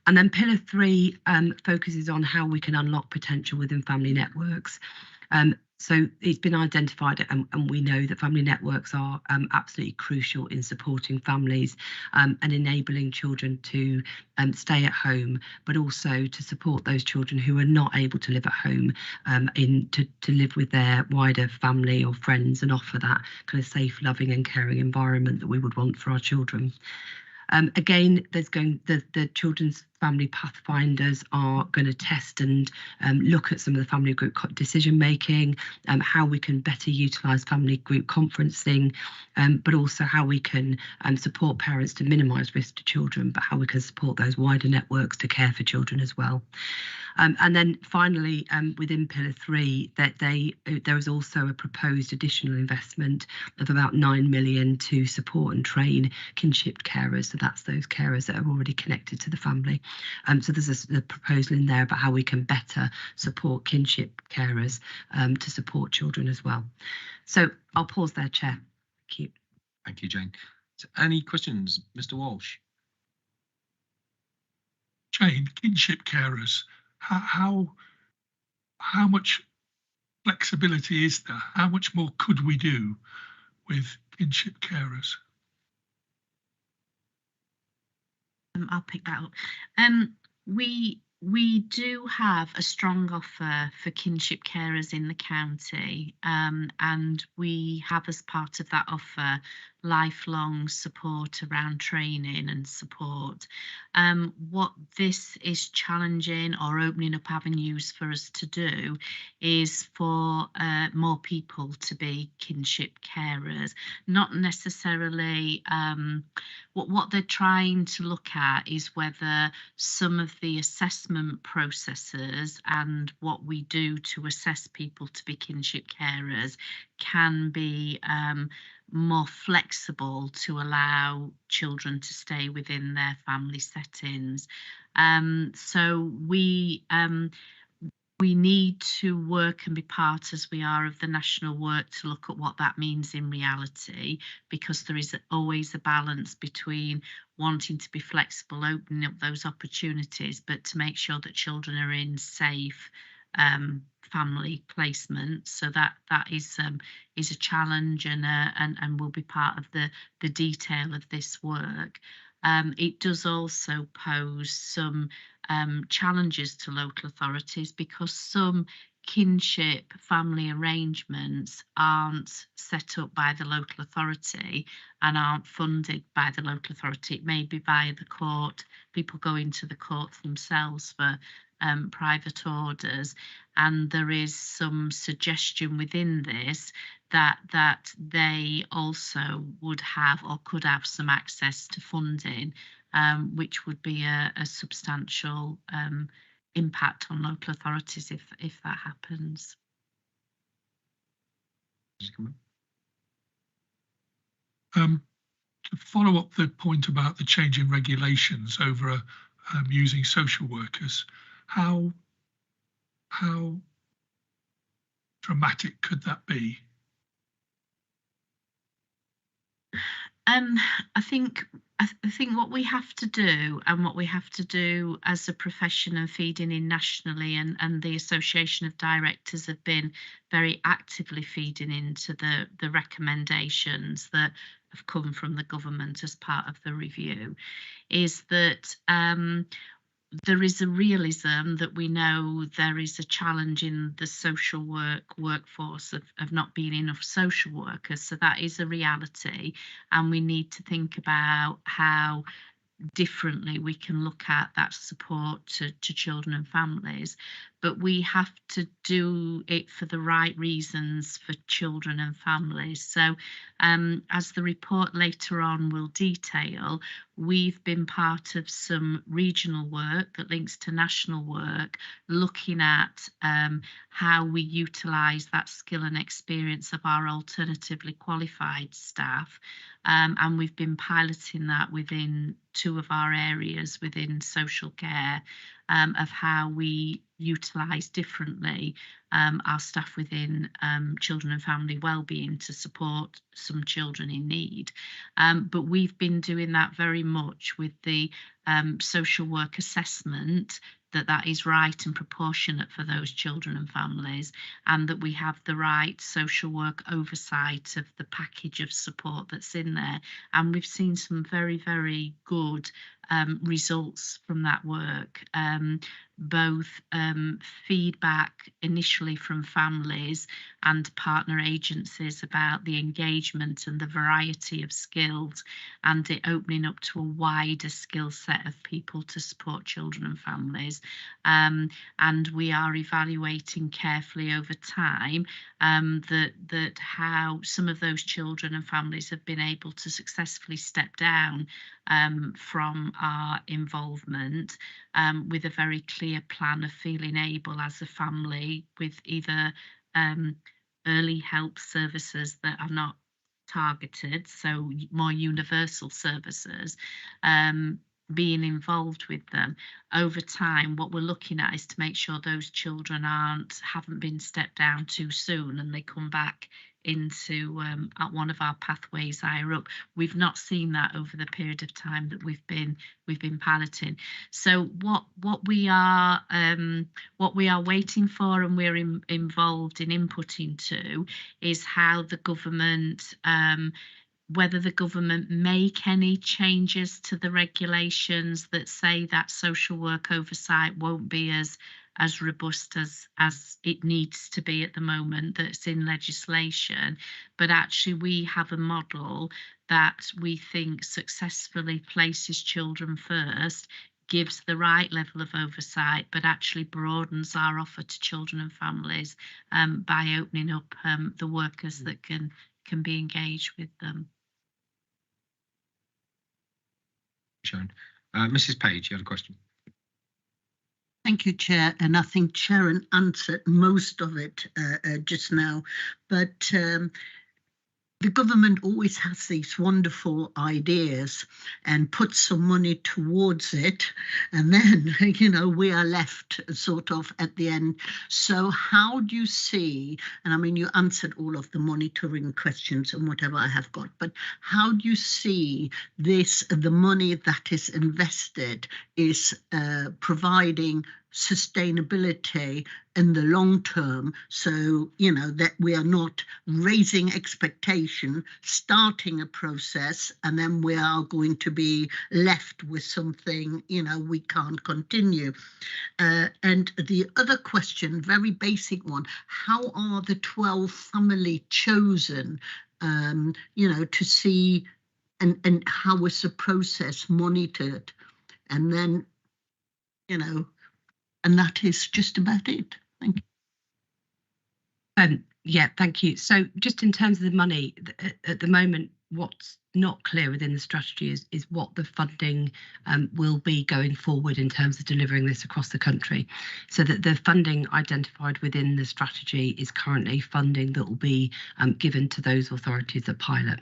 And then Pillar 3 focuses on how we can unlock potential within family networks. So it's been identified, and we know that family networks are absolutely crucial in supporting families and enabling children to stay at home, but also to support those children who are not able to live at home to live with their wider family or friends and offer that kind of safe, loving and caring environment that we would want for our children. Again, there's the children's family pathfinders are going to test and look at some of the family group decision making, how we can better utilise family group conferencing, but also how we can support parents to minimise risk to children, but how we can support those wider networks to care for children as well. And then finally, within Pillar 3, that there is also a proposed additional investment of about 9 million to support and train kinship carers. So that's those carers that are already connected to the family. So there's a proposal in there about how we can better support kinship carers to support children as well. So I'll pause there, Chair. Thank you. Thank you, Jane. So any questions, Mr. Walsh? Jane, kinship carers, how much flexibility is there? How much more could we do with kinship carers? I'll pick that up. We do have a strong offer for kinship carers in the county, and we have as part of that offer lifelong support around training and support. What this is challenging or opening up avenues for us to do is for more people to be kinship carers, not necessarily what they're trying to look at is whether some of the assessment processes and what we do to assess people to be kinship carers can be more flexible to allow children to stay within their family settings. So we need to work and be part, as we are, of the national work to look at what that means in reality, because there is always a balance between wanting to be flexible, opening up those opportunities, but to make sure that children are in safe family placement. So that is a challenge and will be part of the detail of this work. It does also pose some challenges to local authorities because some kinship family arrangements aren't set up by the local authority and aren't funded by the local authority. It may be via the court, people going to the courts themselves for private orders, and there is some suggestion within this that they also would have or could have some access to funding, which would be a substantial impact on local authorities if that happens. To follow up the point about the change in regulations over using social workers, how dramatic could that be? I think what we have to do, and what we have to do as a profession and feeding in nationally, and the Association of Directors have been very actively feeding into the recommendations that have come from the government as part of the review, is that there is a realism that we know there is a challenge in the social workforce of not being enough social workers. So that is a reality, and we need to think about how differently we can look at that support to children and families, but we have to do it for the right reasons for children and families. So as the report later on will detail, we've been part of some regional work that links to national work, looking at how we utilise that skill and experience of our alternatively qualified staff. And we've been piloting that within 2 of our areas within social care, of how we utilise differently our staff within children and family wellbeing to support some children in need. But we've been doing that very much with the social work assessment, that is right and proportionate for those children and families, and that we have the right social work oversight of the package of support that's in there. And we've seen some very, very good results from that work. both feedback initially from families and partner agencies about the engagement and the variety of skills, and it opening up to a wider skill set of people to support children and families. And we are evaluating carefully over time that how some of those children and families have been able to successfully step down from our involvement with a very clear plan of feeling able as a family, with either early help services that are not targeted, so more universal services, being involved with them. Over time, what we're looking at is to make sure those children haven't been stepped down too soon and they come back into at one of our pathways higher up. We've not seen that over the period of time that we've been piloting. So what we are waiting for, and we're involved in inputting to, is how the government whether the government make any changes to the regulations that say that social work oversight won't be as robust as it needs to be at the moment that's in legislation. But actually we have a model that we think successfully places children first, gives the right level of oversight, but actually broadens our offer to children and families by opening up the workers that can be engaged with them. Sharon. Mrs. Page, you had a question. Thank you, Chair. And I think Sharon answered most of it just now. But the government always has these wonderful ideas and puts some money towards it. And then, we are left sort of at the end. So how do you see, and I mean, you answered all of the monitoring questions and whatever I have got, but how do you see the money that is invested is providing sustainability in the long term, so that we are not raising expectation, starting a process, and then we are going to be left with something we can't continue. And the other question, very basic one, how are the 12 family chosen, to see, and how is the process monitored? And then and that is just about it. Thank you. Yeah, thank you. So just in terms of the money, at the moment, what's not clear within the strategy is what the funding will be going forward in terms of delivering this across the country. So that the funding identified within the strategy is currently funding that will be given to those authorities that pilot.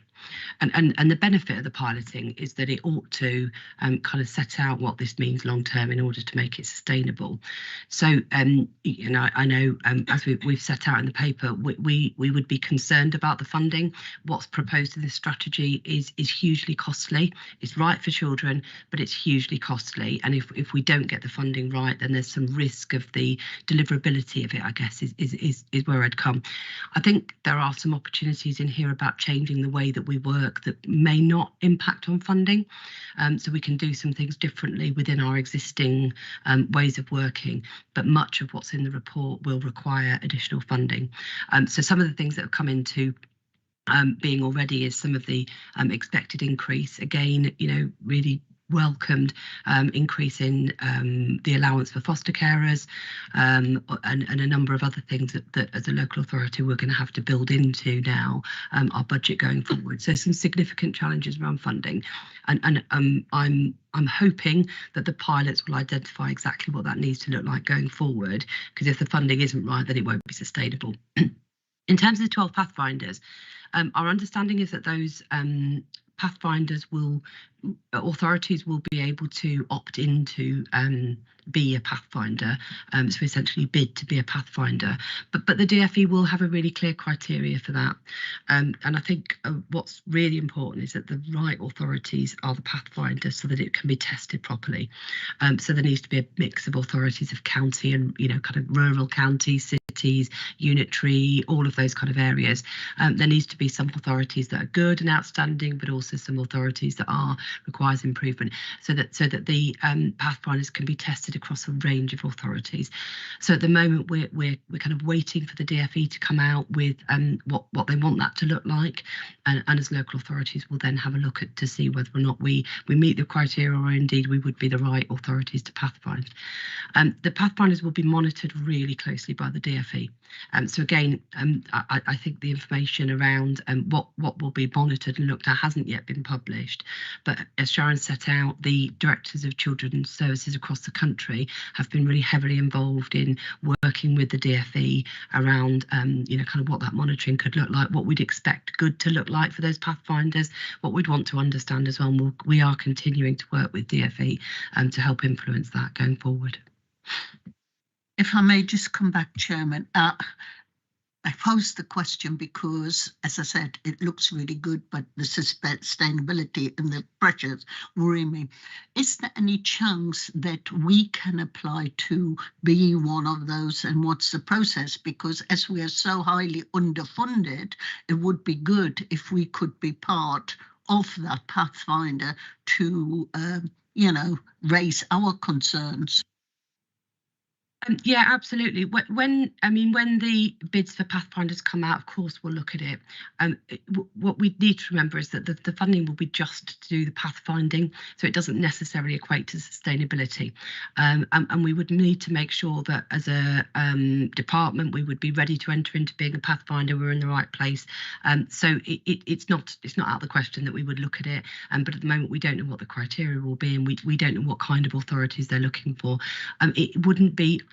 And the benefit of the piloting is that it ought to kind of set out what this means long term in order to make it sustainable. So I know as we've set out in the paper, we would be concerned about the funding. What's proposed in this strategy is hugely costly. It's right for children, but it's hugely costly. And if we don't get the funding right, then there's some risk of the deliverability of it, I guess, is where I'd come. I think there are some opportunities in here about changing the way that we work that may not impact on funding, so we can do some things differently within our existing ways of working, but much of what's in the report will require additional funding. So some of the things that have come into being already is some of the expected increase, again, really welcomed increase in the allowance for foster carers, and a number of other things that as a local authority we're going to have to build into now our budget going forward. So some significant challenges around funding, and I'm hoping that the pilots will identify exactly what that needs to look like going forward, because if the funding isn't right, then it won't be sustainable. In terms of the 12 pathfinders, our understanding is that those pathfinders authorities will be able to opt into be a pathfinder, so essentially bid to be a pathfinder, but the DFE will have a really clear criteria for that, and I think what's really important is that the right authorities are the pathfinders so that it can be tested properly. So there needs to be a mix of authorities of county and kind of rural counties, cities, unitary, all of those kind of areas. There needs to be some authorities that are good and outstanding, but also some authorities that requires improvement, so that the pathfinders can be tested across a range of authorities. So at the moment we're kind of waiting for the DfE to come out with what they want that to look like, and as local authorities will then have a look at to see whether or not we meet the criteria, or indeed we would be the right authorities to pathfind. The pathfinders will be monitored really closely by the DfE. So again, I think the information around what will be monitored and looked at hasn't yet been published. But as Sharon set out, the directors of children's services across the country have been really heavily involved in working with the DfE around, you know, kind of what that monitoring could look like, what we'd expect good to look like for those pathfinders, what we'd want to understand as well. And we are continuing to work with DfE to help influence that going forward. If I may just come back, Chairman, I posed the question because, as I said, it looks really good, but the sustainability and the pressures worry me. Is there any chance that we can apply to be one of those, and what's the process? Because as we are so highly underfunded, it would be good if we could be part of that Pathfinder to, you know, raise our concerns. Yeah, absolutely. When the bids for pathfinders come out, of course we'll look at it. What we need to remember is that the funding will be just to do the pathfinding, so it doesn't necessarily equate to sustainability. And we would need to make sure that as a department we would be ready to enter into being a pathfinder. We're in the right place. So it's not out of the question that we would look at it. But at the moment we don't know what the criteria will be, and we don't know what kind of authorities they're looking for. It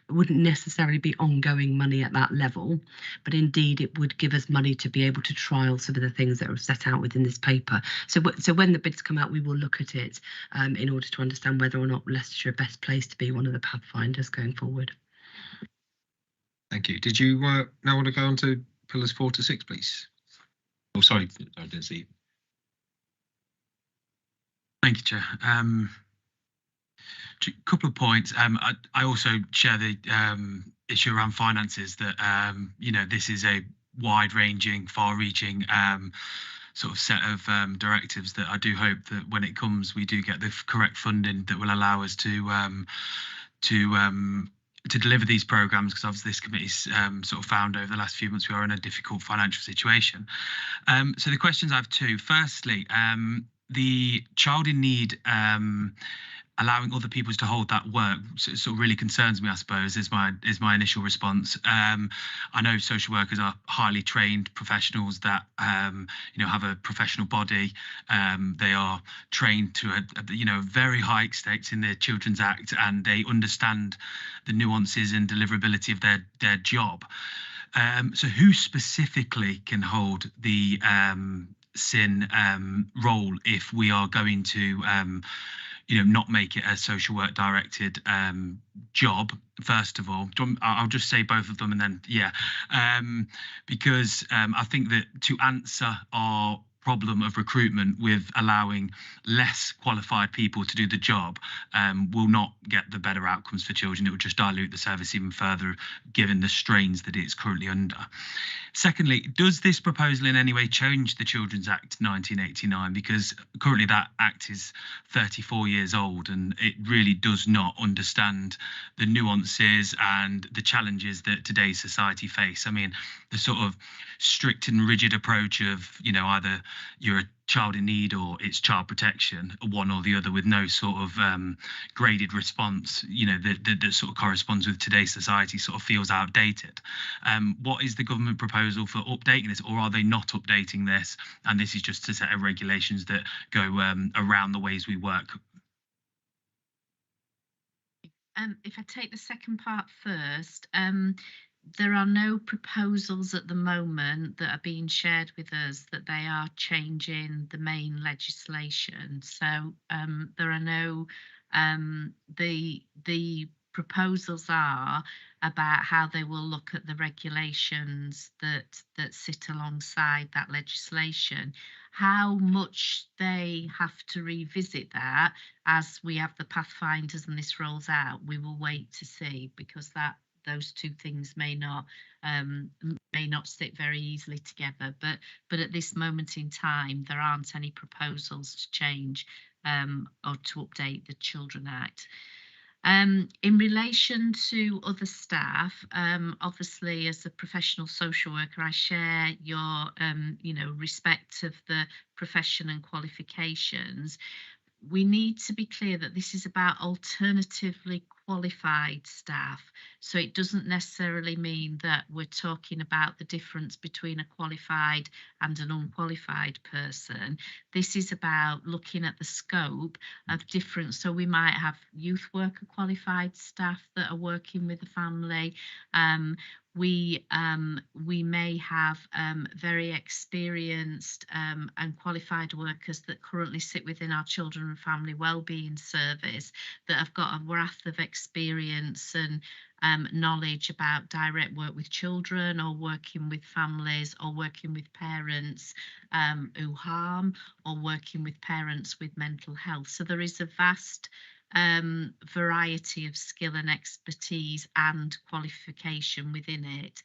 wouldn't necessarily be ongoing money at that level, but indeed it would give us money to be able to trial some of the things that are set out within this paper. So when the bids come out, we will look at it in order to understand whether or not Leicestershire are best placed to be one of the pathfinders going forward. Thank you. Did you now want to go on to pillars 4 to 6, please? Oh, sorry, I didn't see you. Thank you, Chair. A couple of points. I also share the issue around finances, that you know, this is a wide-ranging, far-reaching sort of set of directives that I do hope that when it comes, we do get the correct funding that will allow us to deliver these programmes, because obviously this committee's sort of found over the last few months we are in a difficult financial situation. So the questions I have two. Firstly, the child in need, allowing other people to hold that work sort of really concerns me, I suppose, is my initial response. I know social workers are highly trained professionals that you know, have a professional body. They are trained to a very high stakes in the Children's Act, and they understand the nuances and deliverability of their job. So who specifically can hold the SIN role if we are going to you know, not make it a social work directed job? First of all, I'll just say both of them, and then because I think that to answer our problem of recruitment with allowing less qualified people to do the job will not get the better outcomes for children. It will just dilute the service even further, given the strains that it's currently under. Secondly, does this proposal in any way change the Children's Act 1989? Because currently that act is 34 years old, and it really does not understand the nuances and the challenges that today's society face. I mean, the sort of strict and rigid approach of, you know, either you're a child in need or it's child protection, one or the other, with no sort of graded response, you know, that sort of corresponds with today's society, sort of feels outdated. What is the government proposal for updating this, or are they not updating this, and this is just a set of regulations that go around the ways we work? If I take the second part first, there are no proposals at the moment that are being shared with us that they are changing the main legislation. So there are no, the proposals are about how they will look at the regulations that sit alongside that legislation. How much they have to revisit that as we have the pathfinders and this rolls out, we will wait to see, because those two things may not sit very easily together. But at this moment in time, there aren't any proposals to change or to update the Children Act. In relation to other staff, obviously as a professional social worker, I share your, respect of the profession and qualifications. We need to be clear that this is about alternatively qualified staff. So it doesn't necessarily mean that we're talking about the difference between a qualified and an unqualified person. This is about looking at the scope of different, so we might have youth worker qualified staff that are working with the family. We may have very experienced and qualified workers that currently sit within our children and family wellbeing service that have got a wealth of experience and knowledge about direct work with children, or working with families, or working with parents who harm, or working with parents with mental health. So there is a vast variety of skill and expertise and qualification within it.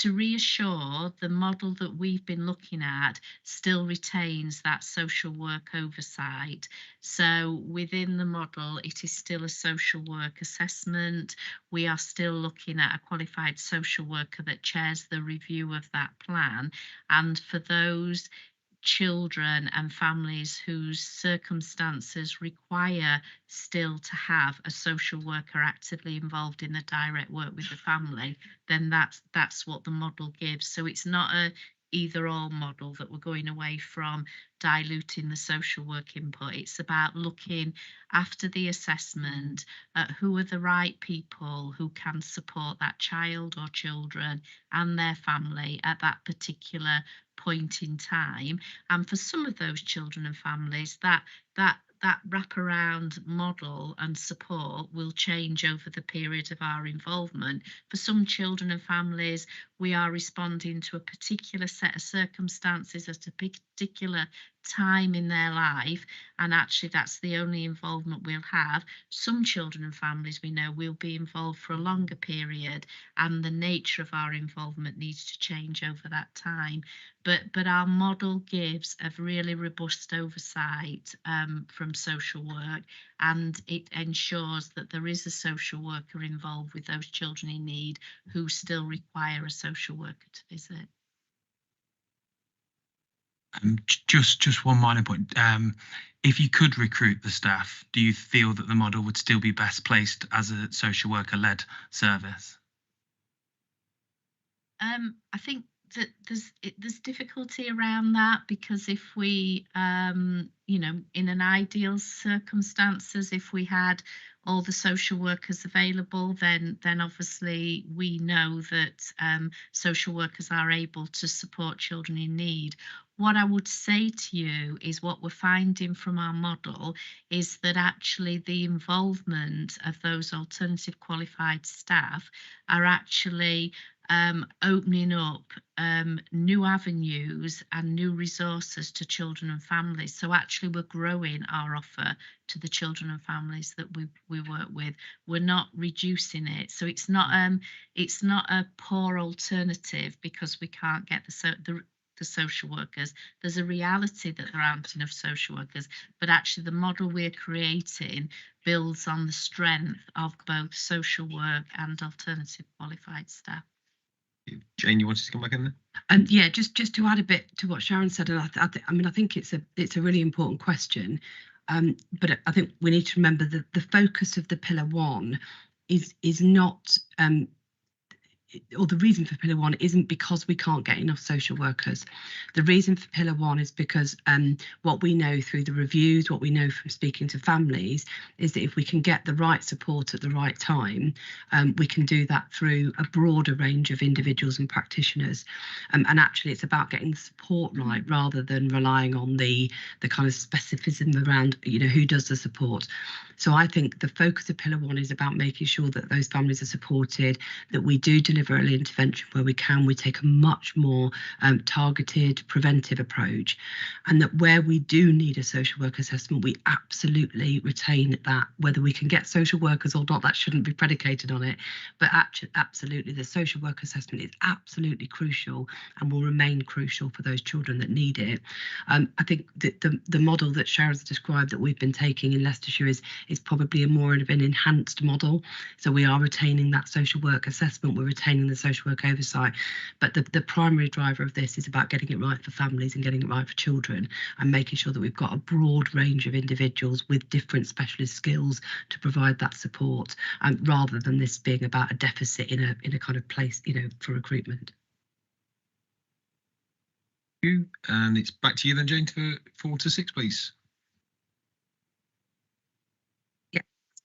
To reassure, the model that we've been looking at still retains that social work oversight. So within the model, it is still a social work assessment. We are still looking at a qualified social worker that chairs the review of that plan. And for those children and families whose circumstances require still to have a social worker actively involved in the direct work with the family, then that's what the model gives. So it's not a either or model that we're going away from diluting the social work input. It's about looking after the assessment at who are the right people who can support that child or children and their family at that particular point in time. And for some of those children and families, that wraparound model and support will change over the period of our involvement. For some children and families, we are responding to a particular set of circumstances at a particular time in their life, and actually that's the only involvement we'll have. Some children and families we know will be involved for a longer period, and the nature of our involvement needs to change over that time. But our model gives a really robust oversight from social work, and it ensures that there is a social worker involved with those children in need who still require a social worker to visit. Just one minor point. If you could recruit the staff, do you feel that the model would still be best placed as a social worker-led service? I think that there's difficulty around that, because if we, in an ideal circumstances, if we had all the social workers available, then obviously we know that social workers are able to support children in need. What I would say to you is what we're finding from our model is that actually the involvement of those alternative qualified staff are actually opening up new avenues and new resources to children and families. So actually we're growing our offer to the children and families that we work with. We're not reducing it. So it's not a poor alternative because we can't get the social workers. There's a reality that there aren't enough social workers, but actually the model we're creating builds on the strength of both social work and alternative qualified staff. Jane, you wanted to come back in there? Yeah, just to add a bit to what Sharon said, and I think it's a really important question, but I think we need to remember that the focus of the Pillar 1 is not or the reason for Pillar 1 isn't because we can't get enough social workers. The reason for Pillar 1 is because what we know through the reviews, what we know from speaking to families, is that if we can get the right support at the right time, we can do that through a broader range of individuals and practitioners. And actually it's about getting the support right rather than relying on the kind of specificism around, who does the support. So I think the focus of Pillar 1 is about making sure that those families are supported, that we do deliver deliver early intervention where we can. We take a much more targeted, preventive approach, and that where we do need a social work assessment, we absolutely retain that. Whether we can get social workers or not, that shouldn't be predicated on it, but actually, absolutely, the social work assessment is absolutely crucial and will remain crucial for those children that need it. I think that the model that Sharon's described that we've been taking in Leicestershire is probably a more of an enhanced model. So we are retaining that social work assessment, we're retaining the social work oversight, but the primary driver of this is about getting it right for families and getting it right for children, and making sure that we've got a broad range of individuals with different specialist skills to provide that support, rather than this being about a deficit in a kind of place, for recruitment. Thank you. And it's back to you then, Jane, for 4 to 6, please.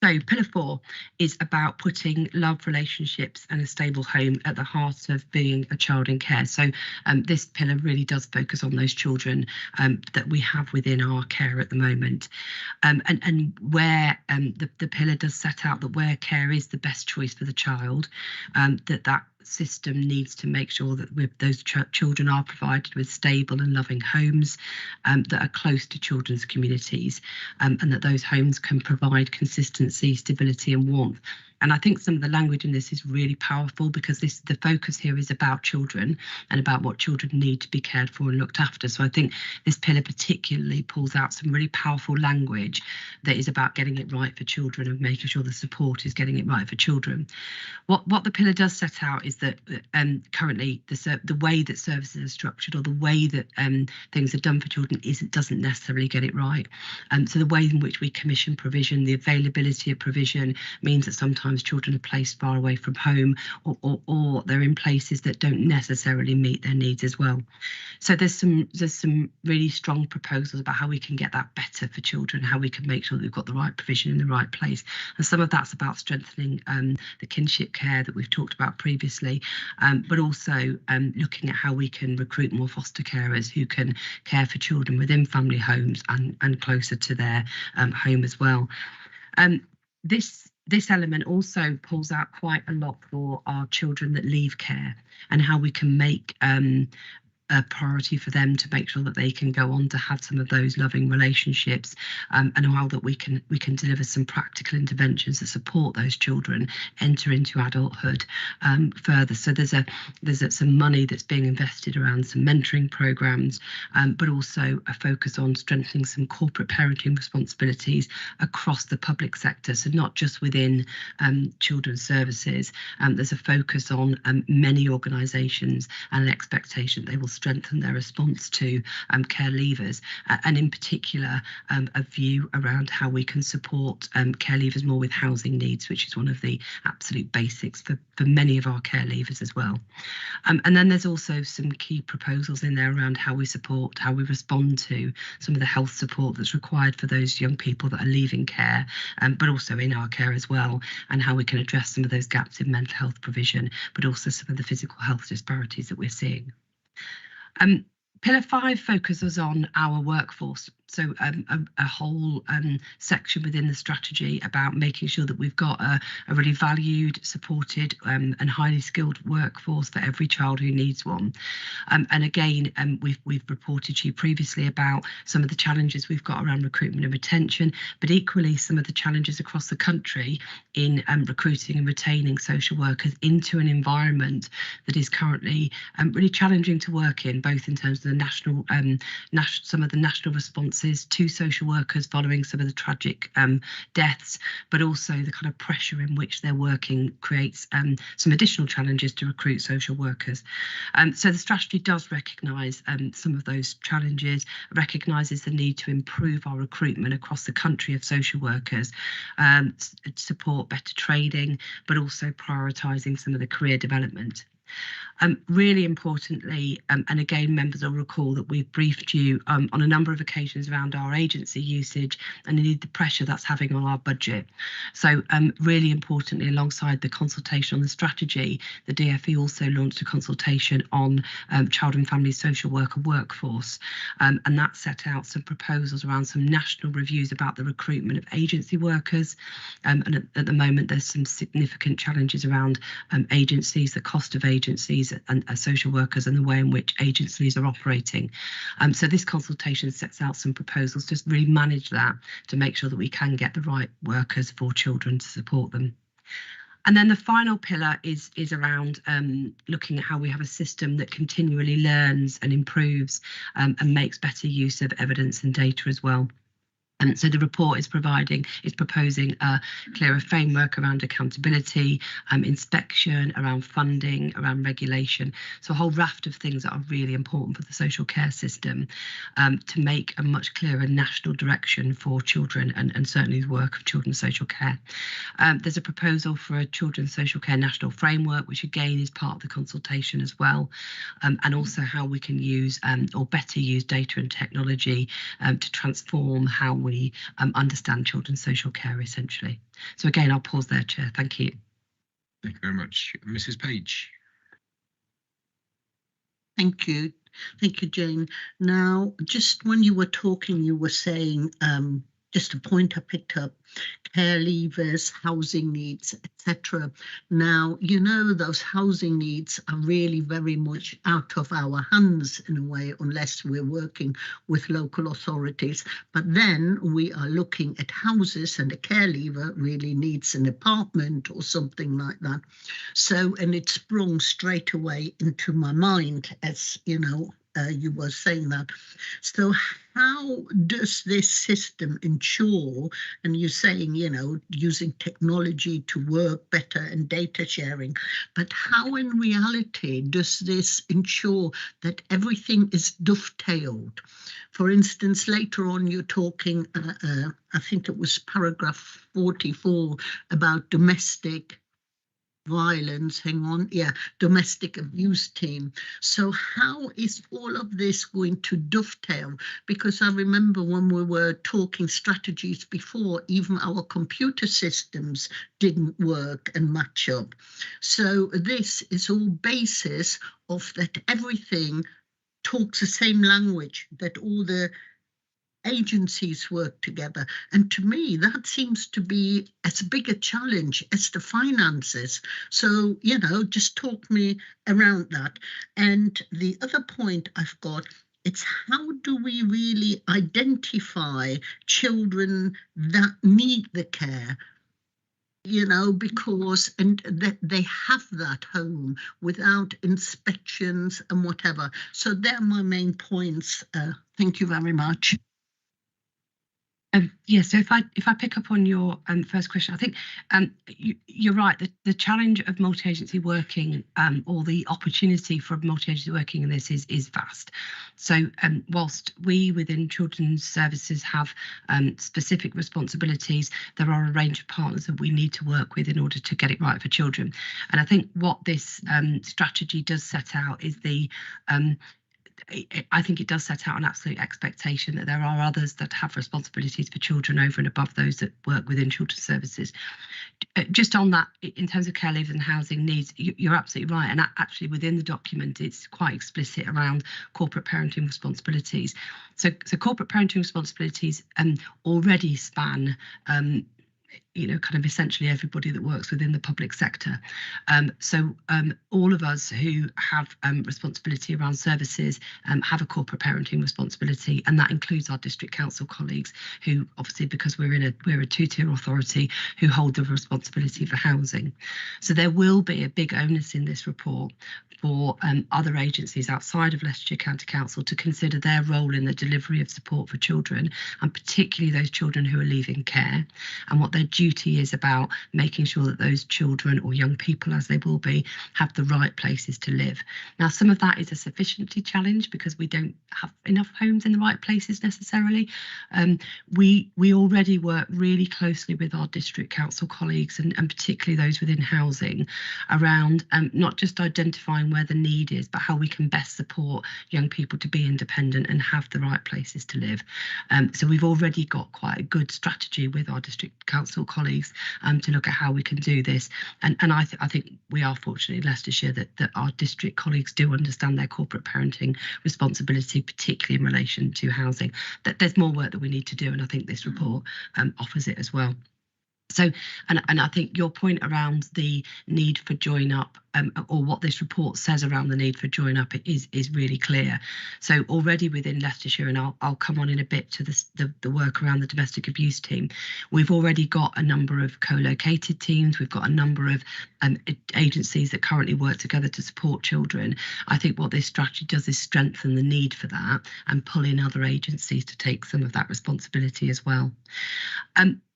So pillar 4 is about putting love, relationships and a stable home at the heart of being a child in care. So this pillar really does focus on those children that we have within our care at the moment. And where the pillar does set out that where care is the best choice for the child, that system needs to make sure that those children are provided with stable and loving homes that are close to children's communities, and that those homes can provide consistency, stability and warmth. And I think some of the language in this is really powerful, because the focus here is about children and about what children need to be cared for and looked after. So I think this pillar particularly pulls out some really powerful language that is about getting it right for children and making sure the support is getting it right for children. What the pillar does set out is that currently the way that services are structured, or the way that things are done for children, doesn't necessarily get it right. So the way in which we commission provision, the availability of provision, means that sometimes children are placed far away from home, or they're in places that don't necessarily meet their needs as well. So there's some really strong proposals about how we can get that better for children, how we can make sure that we've got the right provision in the right place. And some of that's about strengthening the kinship care that we've talked about previously, but also looking at how we can recruit more foster carers who can care for children within family homes and closer to their home as well. This element also pulls out quite a lot for our children that leave care, and how we can make a priority for them to make sure that they can go on to have some of those loving relationships, and how that we can deliver some practical interventions that support those children enter into adulthood further. So there's some money that's being invested around some mentoring programs, but also a focus on strengthening some corporate parenting responsibilities across the public sector. So not just within children's services. There's a focus on many organisations and an expectation they will strengthen their response to care leavers, and in particular a view around how we can support care leavers more with housing needs, which is one of the absolute basics for many of our care leavers as well. And then there's also some key proposals in there around how we respond to some of the health support that's required for those young people that are leaving care, but also in our care as well, and how we can address some of those gaps in mental health provision, but also some of the physical health disparities that we're seeing. Pillar 5 focuses on our workforce. So a whole section within the strategy about making sure that we've got a really valued, supported and highly skilled workforce for every child who needs one. And again, we've reported to you previously about some of the challenges we've got around recruitment and retention, but equally some of the challenges across the country in recruiting and retaining social workers into an environment that is currently really challenging to work in, both in terms of the some of the national responses to social workers following some of the tragic deaths, but also the kind of pressure in which they're working creates some additional challenges to recruit social workers. So the strategy does recognise some of those challenges, recognises the need to improve our recruitment across the country of social workers, support better training, but also prioritising some of the career development. Really importantly, and again, members will recall that we've briefed you on a number of occasions around our agency usage and indeed the pressure that's having on our budget. So really importantly, alongside the consultation on the strategy, the DfE also launched a consultation on child and family social worker workforce, and that set out some proposals around some national reviews about the recruitment of agency workers, and at the moment there's some significant challenges around agencies, the cost of agencies and social workers and the way in which agencies are operating. So this consultation sets out some proposals to really manage that, to make sure that we can get the right workers for children to support them. And then the final pillar is around looking at how we have a system that continually learns and improves and makes better use of evidence and data as well. And so the report is proposing a clearer framework around accountability, inspection, around funding, around regulation. So a whole raft of things that are really important for the social care system to make a much clearer national direction for children and certainly the work of children's social care. There's a proposal for a children's social care national framework, which again is part of the consultation as well, and also how we can use or better use data and technology to transform how we understand children's social care essentially. So again, I'll pause there, Chair. Thank you. Thank you very much. Mrs. Page. Thank you. Thank you, Jane. Now, just when you were talking, you were saying, just a point I picked up, care leavers, housing needs, etc. Now, you know, those housing needs are really very much out of our hands in a way, unless we're working with local authorities. But then we are looking at houses and a care leaver really needs an apartment or something like that. So, and it sprung straight away into my mind as, you know, you were saying that. So how does this system ensure, and you're saying, you know, using technology to work better and data sharing, but how in reality does this ensure that everything is dovetailed? For instance, later on you're talking, I think it was paragraph 44 about domestic violence, domestic abuse team. So how is all of this going to dovetail? Because I remember when we were talking strategies before, even our computer systems didn't work and match up. So this is all basis of that everything talks the same language, that all the agencies work together. And to me, that seems to be as big a challenge as the finances. So, you know, just talk me around that. And the other point I've got, it's how do we really identify children that need the care? You know, because and that they have that home without inspections and whatever. So they're my main points. Thank you very much. So if I pick up on your first question, I think you're right. The challenge of multi-agency working or the opportunity for multi-agency working in this is vast. So whilst we within children's services have specific responsibilities, there are a range of partners that we need to work with in order to get it right for children. And I think what this strategy does set out is I think it does set out an absolute expectation that there are others that have responsibilities for children over and above those that work within children's services. Just on that, in terms of care leavers and housing needs, you're absolutely right. And actually within the document, it's quite explicit around corporate parenting responsibilities. So corporate parenting responsibilities already span you know, kind of essentially everybody that works within the public sector. So all of us who have responsibility around services have a corporate parenting responsibility, and that includes our district council colleagues who obviously, because we're a two-tier authority, who hold the responsibility for housing. So there will be a big onus in this report for other agencies outside of Leicestershire County Council to consider their role in the delivery of support for children, and particularly those children who are leaving care, and what their duty is about making sure that those children, or young people as they will be, have the right places to live. Now, some of that is a sufficiency challenge because we don't have enough homes in the right places necessarily. We already work really closely with our district council colleagues and particularly those within housing around not just identifying where the need is, but how we can best support young people to be independent and have the right places to live. So we've already got quite a good strategy with our district council colleagues to look at how we can do this. And I think we are fortunate in Leicestershire that our district colleagues do understand their corporate parenting responsibility, particularly in relation to housing. That there's more work that we need to do, and I think this report offers it as well. So, and I think your point around the need for join up, or what this report says around the need for join up, is really clear. So already within Leicestershire, and I'll come on in a bit to the work around the domestic abuse team, we've already got a number of co-located teams. We've got a number of agencies that currently work together to support children. I think what this strategy does is strengthen the need for that and pull in other agencies to take some of that responsibility as well.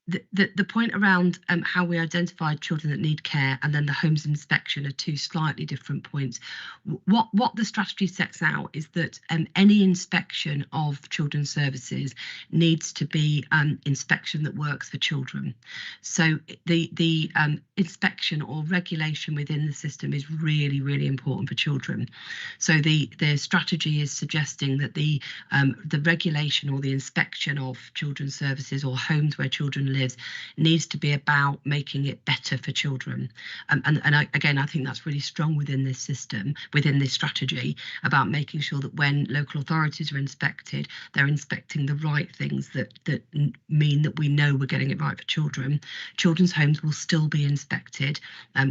The point around how we identify children that need care and then the homes inspection are two slightly different points. What the strategy sets out is that any inspection of children's services needs to be inspection that works for children. So the inspection or regulation within the system is really, really important for children. So the strategy is suggesting that the regulation or the inspection of children's services or homes where children lives needs to be about making it better for children. Again, I think that's really strong within this system, within this strategy, about making sure that when local authorities are inspected, they're inspecting the right things that mean that we know we're getting it right for children. Children's homes will still be inspected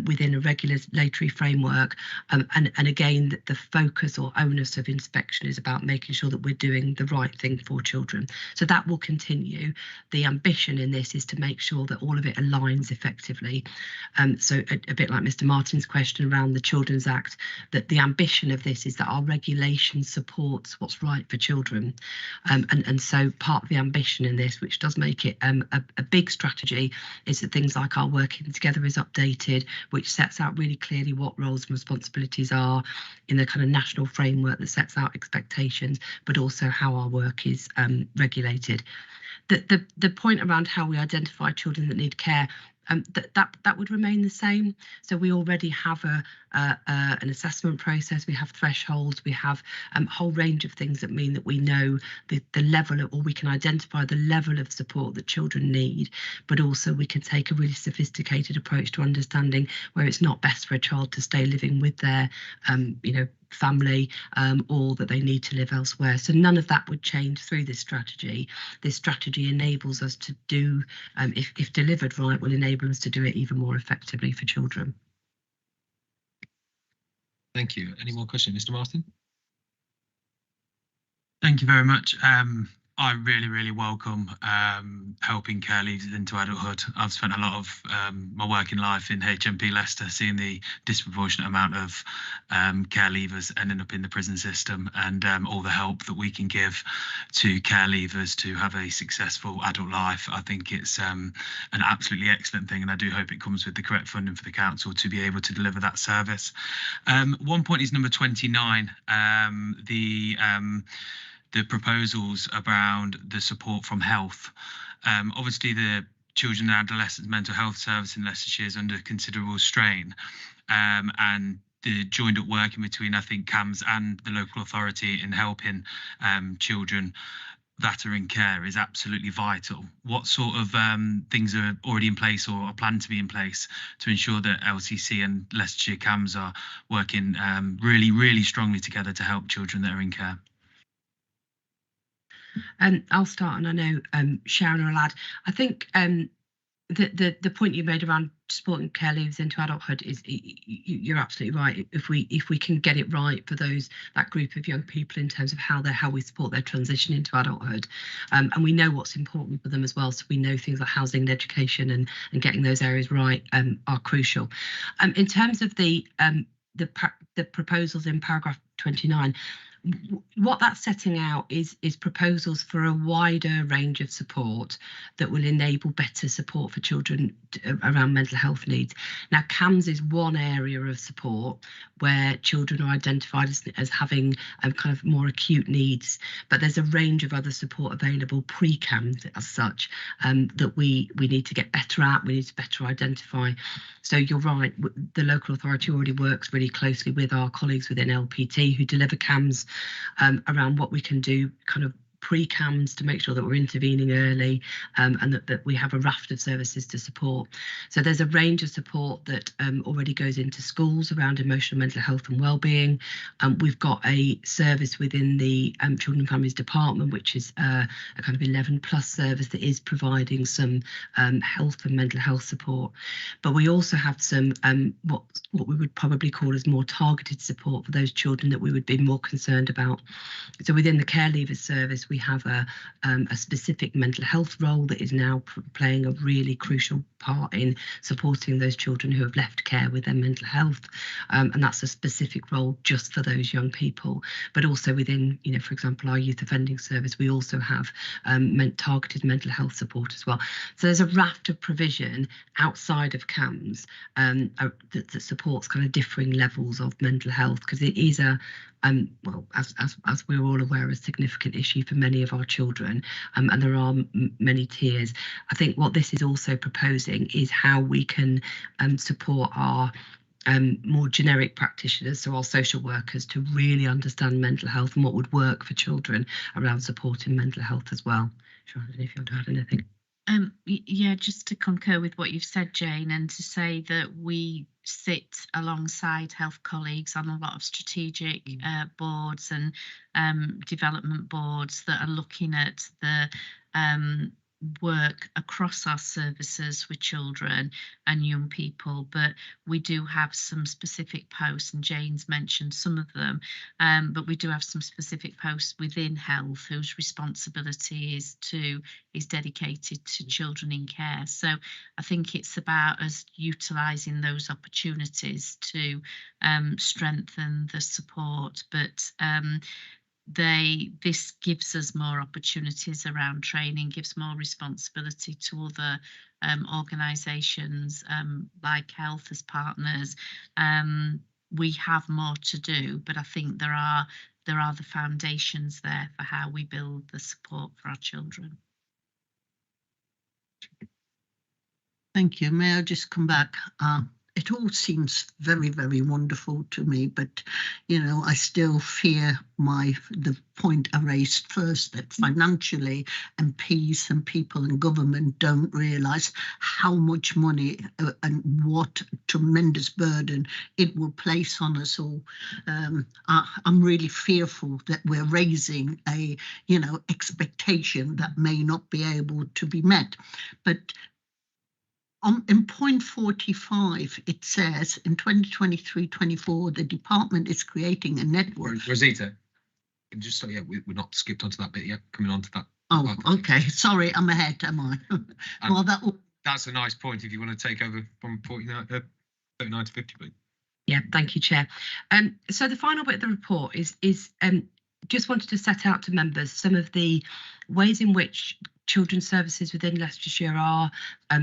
within a regulatory framework. And again, the focus or onus of inspection is about making sure that we're doing the right thing for children. So that will continue. The ambition in this is to make sure that all of it aligns effectively. So a bit like Mr. Martin's question around the Children's Act, that the ambition of this is that our regulation supports what's right for children. And so part of the ambition in this, which does make it a big strategy, is that things like our working together is updated, which sets out really clearly what roles and responsibilities are in the kind of national framework that sets out expectations, but also how our work is regulated. The point around how we identify children that need care, that would remain the same. So we already have an assessment process, we have thresholds, we have a whole range of things that mean that we know the level of, or we can identify the level of support that children need, but also we can take a really sophisticated approach to understanding where it's not best for a child to stay living with their family, or that they need to live elsewhere. So none of that would change through this strategy. This strategy enables us to do, if delivered right, will enable us to do it even more effectively for children. Thank you. Any more questions, Mr. Martin? Thank you very much. I really welcome helping care leavers into adulthood. I've spent a lot of my working life in HMP Leicester, seeing the disproportionate amount of care leavers ending up in the prison system, and all the help that we can give to care leavers to have a successful adult life. I think it's an absolutely excellent thing, and I do hope it comes with the correct funding for the council to be able to deliver that service. One point is number 29, the proposals around the support from health. Obviously, the children and adolescents mental health service in Leicestershire is under considerable strain, and the joined up working between, I think, CAMHS and the local authority in helping children that are in care is absolutely vital. What sort of things are already in place or are planned to be in place to ensure that LCC and Leicestershire CAMHS are working really strongly together to help children that are in care? I'll start, and I know Sharon will add. I think the point you made around supporting care leavers into adulthood is you're absolutely right. If we can get it right for that group of young people in terms of how we support their transition into adulthood, and we know what's important for them as well. So we know things like housing and education and getting those areas right are crucial. In terms of the proposals in paragraph 29. what that's setting out is proposals for a wider range of support that will enable better support for children around mental health needs. Now, CAMS is one area of support where children are identified as having kind of more acute needs, but there's a range of other support available pre-CAMS as such that we need to get better at, we need to better identify. So you're right, the local authority already works really closely with our colleagues within LPT who deliver CAMS around what we can do kind of pre-CAMS to make sure that we're intervening early and that we have a raft of services to support. So there's a range of support that already goes into schools around emotional mental health and wellbeing. We've got a service within the Children and Families Department, which is a kind of 11 plus service that is providing some health and mental health support. But we also have some what we would probably call as more targeted support for those children that we would be more concerned about. So within the Care Leavers service, we have a specific mental health role that is now playing a really crucial part in supporting those children who have left care with their mental health. And that's a specific role just for those young people. But also within, you know, for example, our youth offending service, we also have targeted mental health support as well. So there's a raft of provision outside of CAMS that supports kind of differing levels of mental health, because it is a well, as we're all aware, a significant issue for many of our children, and there are many tiers. I think what this is also proposing is how we can support our more generic practitioners, so our social workers, to really understand mental health and what would work for children around supporting mental health as well. Sure, I don't know if you want to add anything. Yeah, just to concur with what you've said, Jane, and to say that we sit alongside health colleagues on a lot of strategic boards and development boards that are looking at the work across our services with children and young people, but we do have some specific posts, and Jane's mentioned some of them, but we do have some specific posts within health whose responsibility is dedicated to children in care. So I think it's about us utilising those opportunities to strengthen the support, but this gives us more opportunities around training, gives more responsibility to other organisations like health as partners. We have more to do, but I think there are the foundations there for how we build the support for our children. Thank you. May I just come back? It all seems very, very wonderful to me, but, you know, I still fear the point I raised first, that financially MPs and people in government don't realise how much money and what tremendous burden it will place on us all. I'm really fearful that we're raising a, you know, expectation that may not be able to be met. But in point 45, it says in 2023-24, the department is creating a network. Rosita, just so we're not skipped onto that bit yet. Coming on to that. Oh, okay. Sorry, I'm ahead, am I? Well, that's a nice point. If you want to take over from 39 to 50, please. Yeah, thank you, Chair. So the final bit of the report is just wanted to set out to members some of the ways in which children's services within Leicestershire are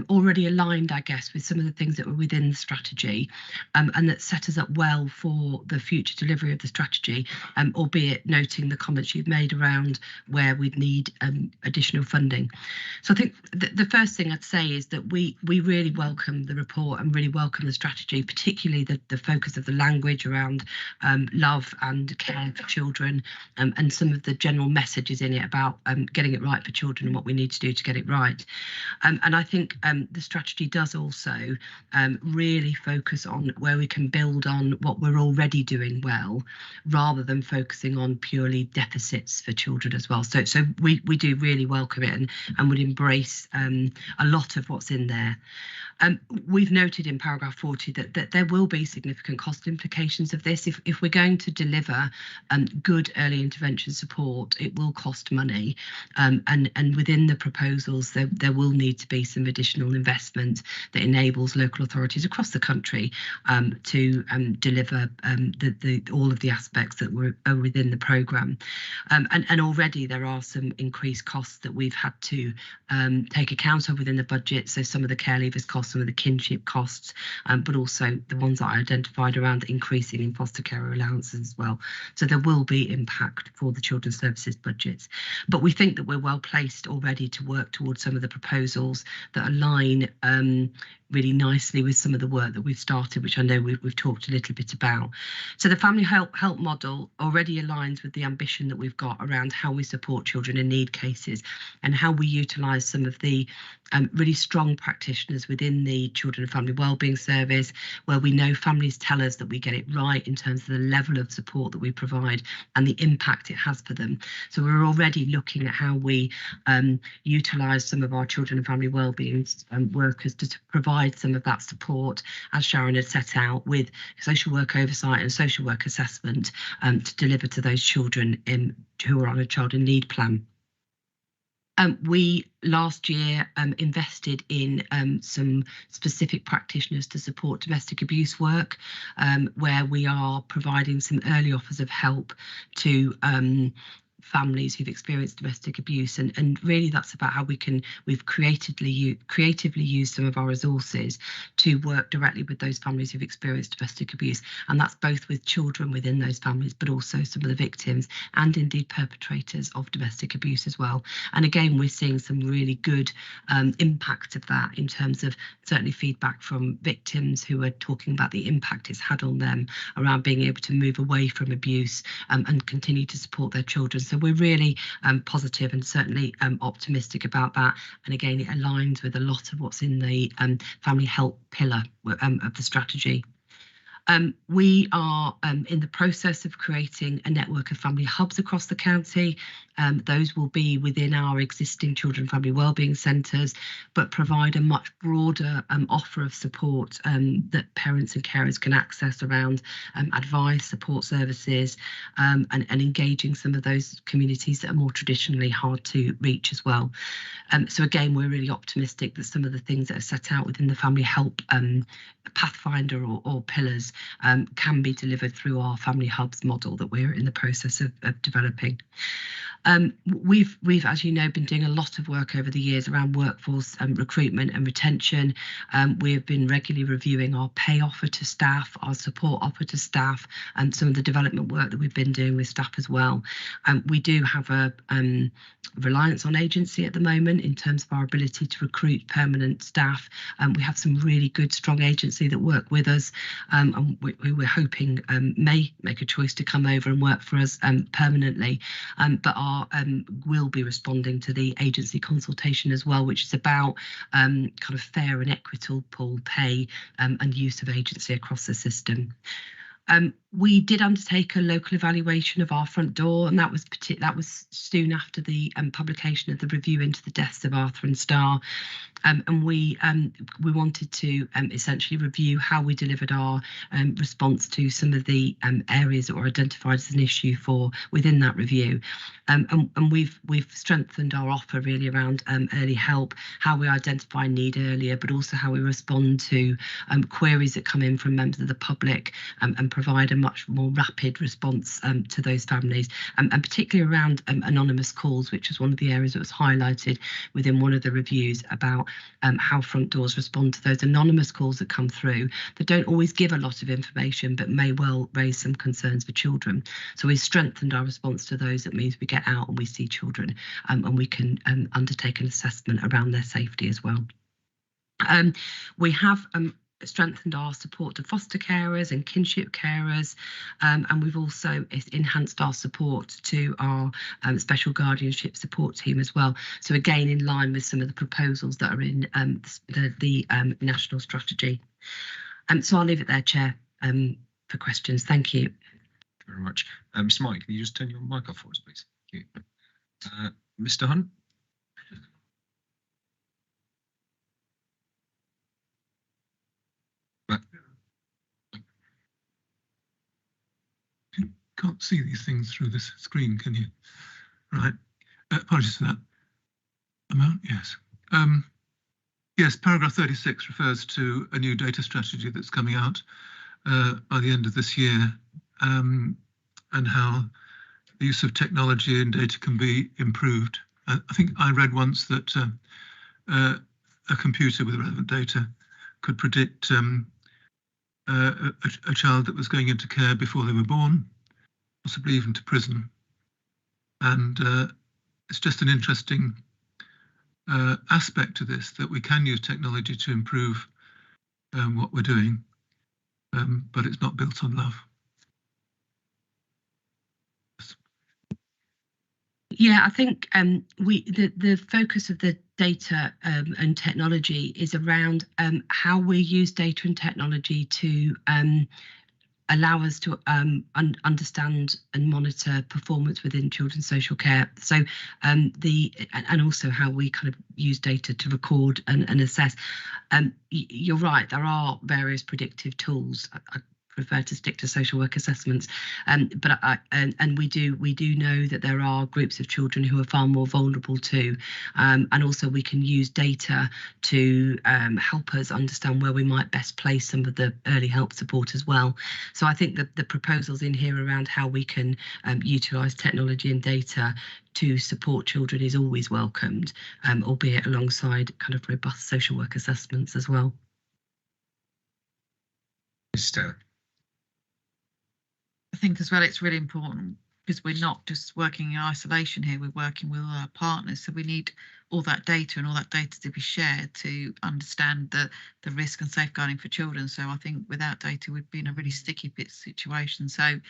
already aligned, I guess, with some of the things that were within the strategy, and that set us up well for the future delivery of the strategy, albeit noting the comments you've made around where we'd need additional funding. So I think the first thing I'd say is that we really welcome the report and really welcome the strategy, particularly the focus of the language around love and care for children, and some of the general messages in it about getting it right for children and what we need to do to get it right. And I think the strategy does also really focus on where we can build on what we're already doing well, rather than focusing on purely deficits for children as well. So we do really welcome it and would embrace a lot of what's in there. We've noted in paragraph 40 that there will be significant cost implications of this. If we're going to deliver good early intervention support, it will cost money, and within within the proposals, there will need to be some additional investment that enables local authorities across the country to deliver all of the aspects that are within the programme. And already there are some increased costs that we've had to take account of within the budget. So some of the care leavers costs, some of the kinship costs, but also the ones that I identified around increasing in foster care allowances as well. So there will be impact for the children's services budgets. But we think that we're well placed already to work towards some of the proposals that align really nicely with some of the work that we've started, which I know we've talked a little bit about. So the family help model already aligns with the ambition that we've got around how we support children in need cases and how we utilise some of the really strong practitioners within the Children and Family Wellbeing Service, where we know families tell us that we get it right in terms of the level of support that we provide and the impact it has for them. So we're already looking at how we utilise some of our Children and Family Wellbeing workers to provide some of that support, as Sharon had set out, with social work oversight and social work assessment to deliver to those children who are on a child in need plan. We last year invested in some specific practitioners to support domestic abuse work, where we are providing some early offers of help to families who've experienced domestic abuse, and really that's about how we've creatively used some of our resources to work directly with those families who've experienced domestic abuse, and that's both with children within those families but also some of the victims and indeed perpetrators of domestic abuse as well. And again, we're seeing some really good impact of that in terms of certainly feedback from victims who are talking about the impact it's had on them around being able to move away from abuse and continue to support their children. So we're really positive and certainly optimistic about that. And again, it aligns with a lot of what's in the family help pillar of the strategy. We are in the process of creating a network of family hubs across the county. Those will be within our existing children and family wellbeing centres, but provide a much broader offer of support that parents and carers can access around advice, support services, and engaging some of those communities that are more traditionally hard to reach as well. So again, we're really optimistic that some of the things that are set out within the family help pathfinder or pillars can be delivered through our family hubs model that we're in the process of developing. We've, as you know, been doing a lot of work over the years around workforce recruitment and retention. We have been regularly reviewing our pay offer to staff, our support offer to staff, and some of the development work that we've been doing with staff as well. We do have a reliance on agency at the moment in terms of our ability to recruit permanent staff. We have some really good, strong agency that work with us, and we're hoping may make a choice to come over and work for us permanently, but will be responding to the agency consultation as well, which is about kind of fair and equitable pay and use of agency across the system. We did undertake a local evaluation of our front door, and that was soon after the publication of the review into the deaths of Arthur and Star. And we wanted to essentially review how we delivered our response to some of the areas that were identified as an issue within that review. And we've strengthened our offer really around early help, how we identify need earlier, but also how we respond to queries that come in from members of the public and provide a much more rapid response to those families, and particularly around anonymous calls, which is one of the areas that was highlighted within one of the reviews about how front doors respond to those anonymous calls that come through that don't always give a lot of information but may well raise some concerns for children. So we've strengthened our response to those. That means we get out and we see children and we can undertake an assessment around their safety as well. We have strengthened our support to foster carers and kinship carers, and we've also enhanced our support to our special guardianship support team as well. So again, in line with some of the proposals that are in the national strategy. So I'll leave it there, Chair, for questions. Thank you. Thank you very much. Mike, can you just turn your mic off for us, please? Thank you. Mr. Hunt? Can't see these things through this screen, can you? Right. Apologies for that. amount, yes. Yes, paragraph 36 refers to a new data strategy that's coming out by the end of this year, and how the use of technology and data can be improved. I think I read once that a computer with relevant data could predict a child that was going into care before they were born, possibly even to prison. And it's just an interesting aspect to this, that we can use technology to improve what we're doing, but it's not built on love. Yeah, I think the focus of the data and technology is around how we use data and technology to allow us to understand and monitor performance within children's social care. So and also how we kind of use data to record and assess. You're right, there are various predictive tools. I prefer to stick to social work assessments, but we do know that there are groups of children who are far more vulnerable too, and also we can use data to help us understand where we might best place some of the early help support as well. So I think that the proposals in here around how we can utilise technology and data to support children is always welcomed, albeit alongside kind of robust social work assessments as well. Esther. I think as well it's really important because we're not just working in isolation here, we're working with our partners. So we need all that data and all that data to be shared to understand the risk and safeguarding for children. So I think without data, we'd be in a really sticky bit situation. So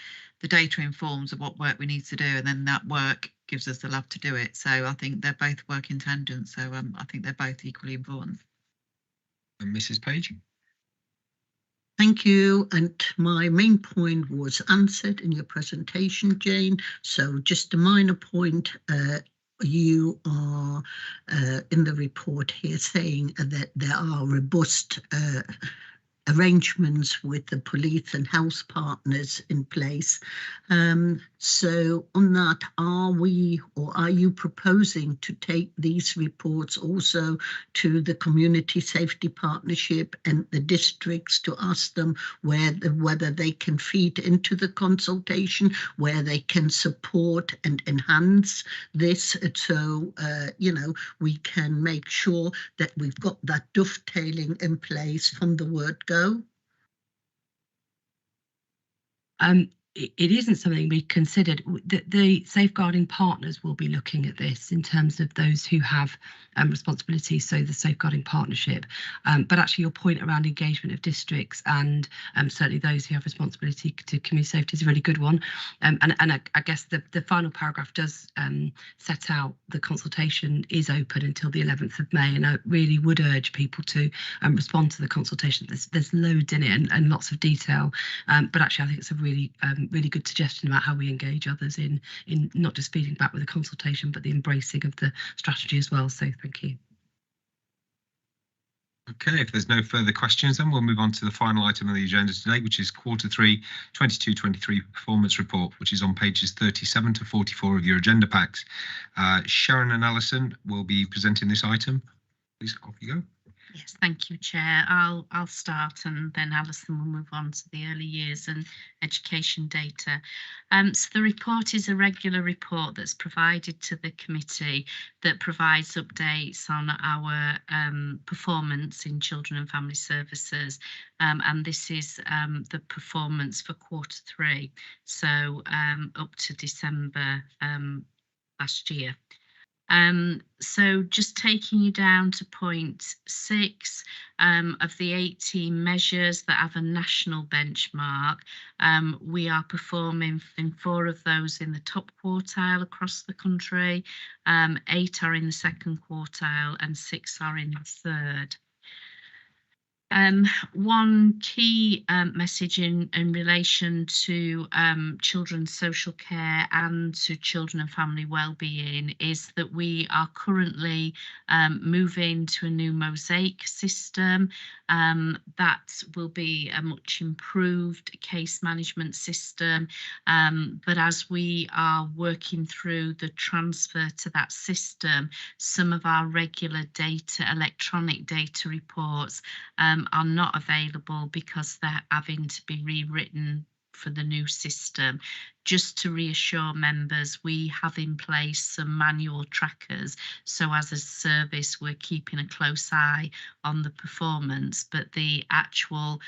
the data informs of what work we need to do, and then that work gives us the love to do it. So I think they're both work in tandem. So I think they're both equally important. And Mrs. Page? Thank you. And my main point was answered in your presentation, Jane. So just a minor point. You are in the report here saying that there are robust arrangements with the police and house partners in place. So on that, are you proposing to take these reports also to the Community Safety Partnership and the districts to ask them whether they can feed into the consultation, where they can support and enhance this, so we can make sure that we've got that dovetailing in place from the word go? It isn't something we considered. The safeguarding partners will be looking at this in terms of those who have responsibility, so the safeguarding partnership. But actually your point around engagement of districts and certainly those who have responsibility to community safety is a really good one. And I guess the final paragraph does set out the consultation is open until the 11th of May, and I really would urge people to respond to the consultation. There's loads in it and lots of detail, but actually I think it's a really good suggestion about how we engage others in not just feeding back with a consultation, but the embracing of the strategy as well. So thank you. Okay, if there's no further questions, then we'll move on to the final item on the agenda today, which is Q3 22-23 performance report, which is on pages 37 to 44 of your agenda packs. Sharon and Alison will be presenting this item. Please, off you go. Yes, thank you, Chair. I'll start, and then Alison will move on to the early years and education data. So the report is a regular report that's provided to the committee that provides updates on our performance in children and family services, and this is the performance for Q3, so up to December last year. So just taking you down to point 6 of the 18 measures that have a national benchmark, we are performing in 4 of those in the top quartile across the country, 8 are in the second quartile and 6 are in the third. One key message in relation to children's social care and to children and family wellbeing is that we are currently moving to a new Mosaic system. That will be a much improved case management system. But as we are working through the transfer to that system, some of our regular data, electronic data reports, are not available because they're having to be rewritten for the new system. Just to reassure members, we have in place some manual trackers. So as a service, we're keeping a close eye on the performance, but the actual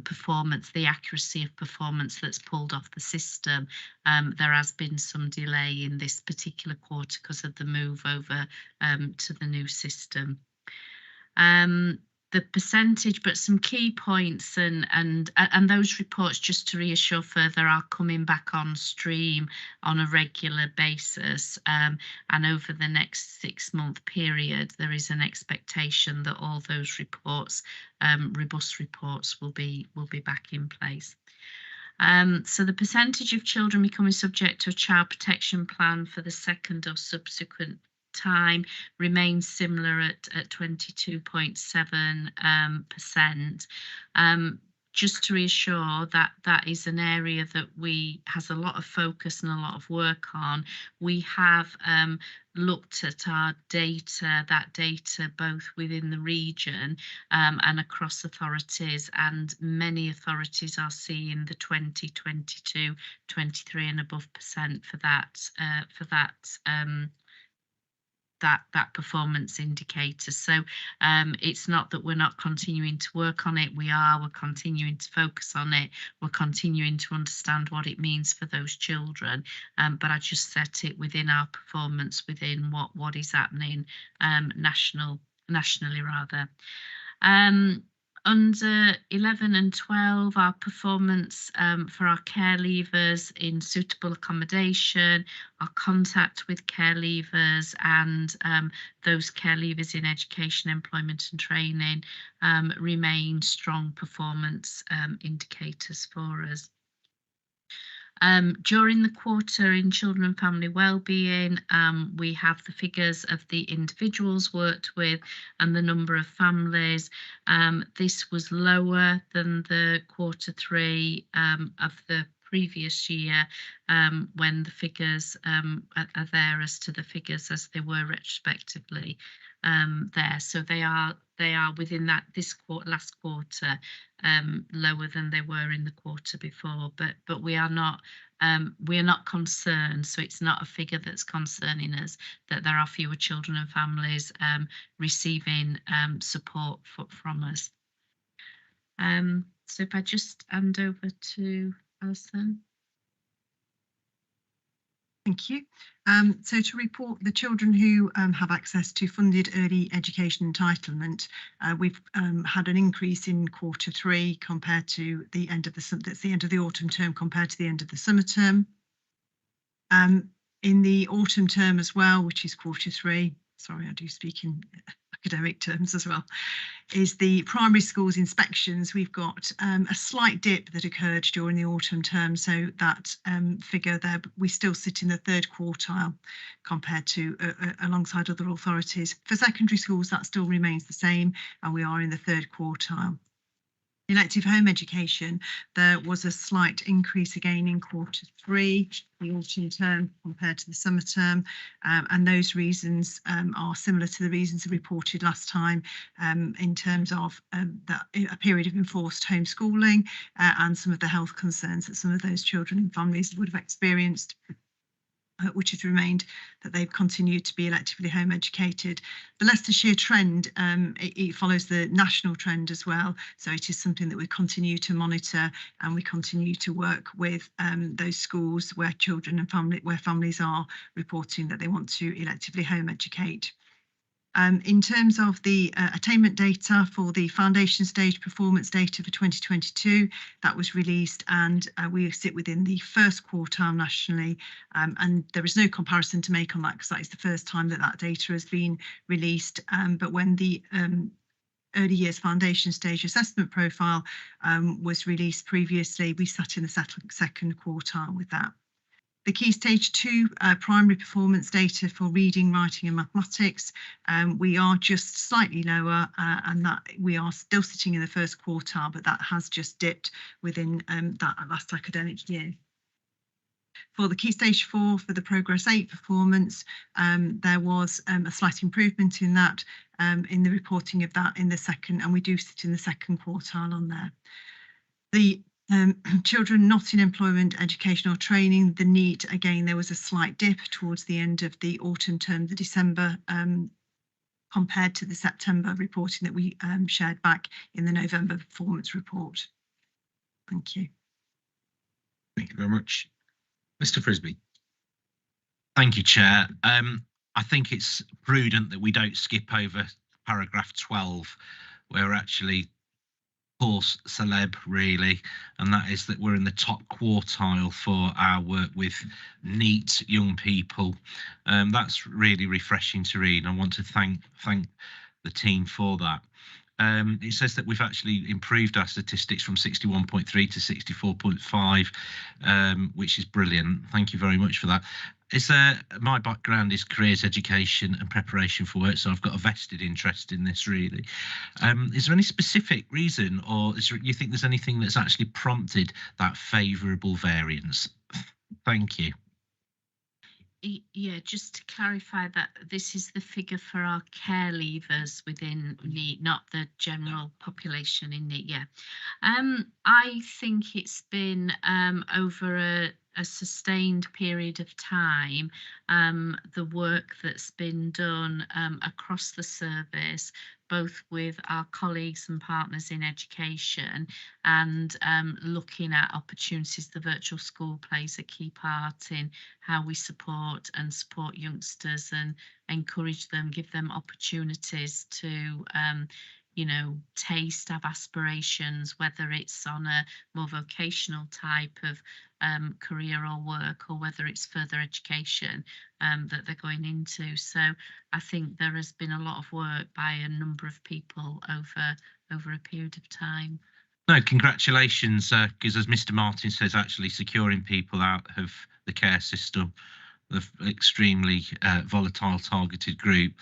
performance, the accuracy of performance that's pulled off the system, there has been some delay in this particular quarter because of the move over to the new system. The percentage, but some key points and those reports, just to reassure further, are coming back on stream on a regular basis, and over the next 6-month period there is an expectation that all those reports, robust reports, will be back in place. So the percentage of children becoming subject to a child protection plan for the second or subsequent time remains similar at 22.7%. Just to reassure that that is an area that has a lot of focus and a lot of work on. We have looked at our data, that data both within the region and across authorities, and many authorities are seeing the 20, 22, 23 and above percent for that performance indicator. So it's not that we're not continuing to work on it. We're continuing to focus on it. We're continuing to understand what it means for those children. But I just set it within our performance, within what is happening nationally rather. Under 11 and 12, our performance for our care leavers in suitable accommodation, our contact with care leavers and those care leavers in education, employment and training remain strong performance indicators for us. During the quarter in children and family wellbeing, we have the figures of the individuals worked with and the number of families. This was lower than the quarter 3 of the previous year, when the figures are there as to the figures as they were retrospectively there. So they are within that last quarter lower than they were in the quarter before, but we are not concerned. So it's not a figure that's concerning us that there are fewer children and families receiving support from us. So if I just hand over to Alison. Thank you. So to report the children who have access to funded early education entitlement, we've had an increase in quarter 3 compared to the end of the autumn term compared to the end of the summer term. In the autumn term as well, which is quarter 3, sorry, I do speak in academic terms as well, is the primary schools inspections. We've got a slight dip that occurred during the autumn term, so that figure there, we still sit in the 3rd quartile compared to alongside other authorities. For secondary schools, that still remains the same, and we are in the 3rd quartile. Elective home education, there was a slight increase again in quarter 3, the autumn term compared to the summer term, and those reasons are similar to the reasons reported last time in terms of a period of enforced homeschooling and some of the health concerns that some of those children and families would have experienced, which has remained that they've continued to be electively home educated. The Leicestershire trend, it follows the national trend as well. So it is something that we continue to monitor, and we continue to work with those schools where children and families are reporting that they want to electively home educate. In terms of the attainment data for the foundation stage performance data for 2022, that was released, and we sit within the 1st quartile nationally, and there is no comparison to make on that because that is the first time that data has been released. But when the early years foundation stage assessment profile was released previously. We sat in the second quartile with that. The Key Stage 2 primary performance data for reading, writing and mathematics, we are just slightly lower and that we are still sitting in the first quartile, but that has just dipped within that last academic year. For the Key Stage 4, for the Progress 8 performance, there was a slight improvement in that, in the reporting of that in the second, and we do sit in the second quartile on there. The children not in employment, education or training, the NEET, again, there was a slight dip towards the end of the autumn term, the December, compared to the September reporting that we shared back in the November performance report. Thank you. Thank you very much. Mr. Frisbee. Thank you, Chair. I think it's prudent that we don't skip over paragraph 12, where actually course celeb really, and that is that we're in the top quartile for our work with NEET young people. That's really refreshing to read. I want to thank the team for that. It says that we've actually improved our statistics from 61.3 to 64.5, which is brilliant. Thank you very much for that. My background is careers education and preparation for work, so I've got a vested interest in this really. Is there any specific reason, or you think there's anything that's actually prompted that favourable variance? Thank you. Yeah, just to clarify that this is the figure for our care leavers within NEET, not the general population in NEET. Yeah, I think it's been over a sustained period of time, the work that's been done across the service, both with our colleagues and partners in education and looking at opportunities. The virtual school plays a key part in how we support youngsters and encourage them, give them opportunities to taste, have aspirations, whether it's on a more vocational type of career or work, or whether it's further education that they're going into. So I think there has been a lot of work by a number of people over a period of time. No, congratulations, because as Mr. Martin says, actually securing people out of the care system, the extremely volatile targeted group,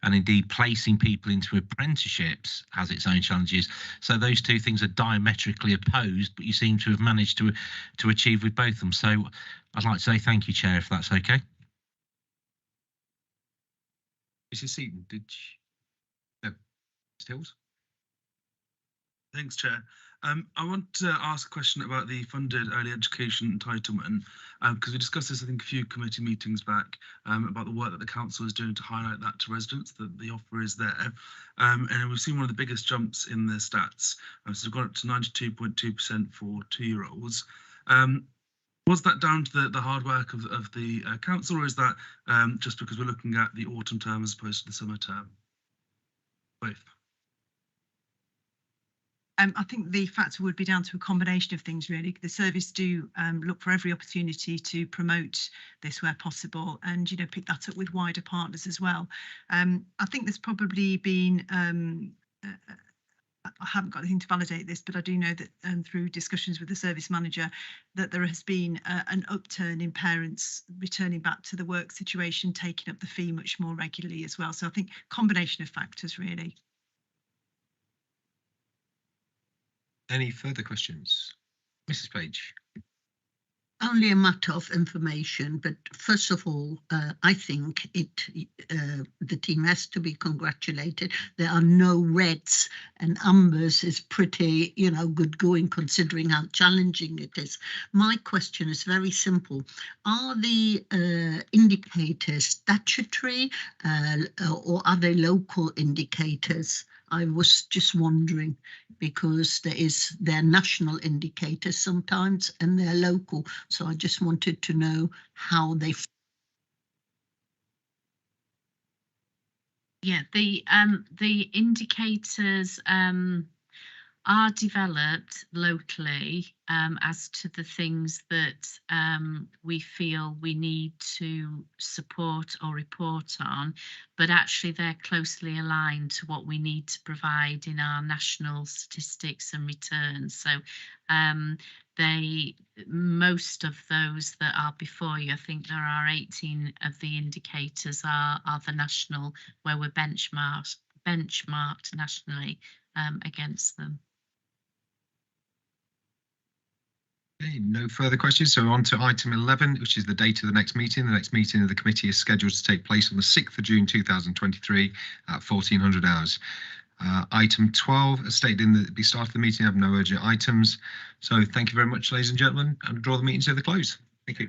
and indeed placing people into apprenticeships has its own challenges. So those two things are diametrically opposed, but you seem to have managed to achieve with both of them. So I'd like to say thank you, Chair, if that's okay. Mrs. Seaton, did you? No. Stills? Thanks, Chair. I want to ask a question about the funded early education entitlement, because we discussed this, I think, a few committee meetings back about the work that the council is doing to highlight that to residents, that the offer is there. And we've seen one of the biggest jumps in the stats. So we've gone up to 92.2% for 2-year-olds. Was that down to the hard work of the council, or is that just because we're looking at the autumn term as opposed to the summer term? Both. I think the factor would be down to a combination of things, really. The service do look for every opportunity to promote this where possible, and pick that up with wider partners as well. I think there's probably been I haven't got anything to validate this, but I do know that through discussions with the service manager that there has been an upturn in parents returning back to the work situation, taking up the fee much more regularly as well. So I think combination of factors, really. Any further questions? Mrs. Page. Only a matter of information, but first of all, I think the team has to be congratulated. There are no reds and ambers is pretty, good going considering how challenging it is. My question is very simple. Are the indicators statutory or are they local indicators? I was just wondering, because they're national indicators sometimes and they're local. So I just wanted to know how they. Yeah, the indicators are developed locally as to the things that we feel we need to support or report on, but actually they're closely aligned to what we need to provide in our national statistics and returns. So most of those that are before you, I think there are 18 of the indicators are the national, where we're benchmarked nationally against them. Okay, no further questions. So on to item 11, which is the date of the next meeting. The next meeting of the committee is scheduled to take place on the 6th of June 2023 at 1400 hours. Item 12, as stated in the start of the meeting, I have no urgent items. So thank you very much, ladies and gentlemen, and draw the meeting to the close. Thank you.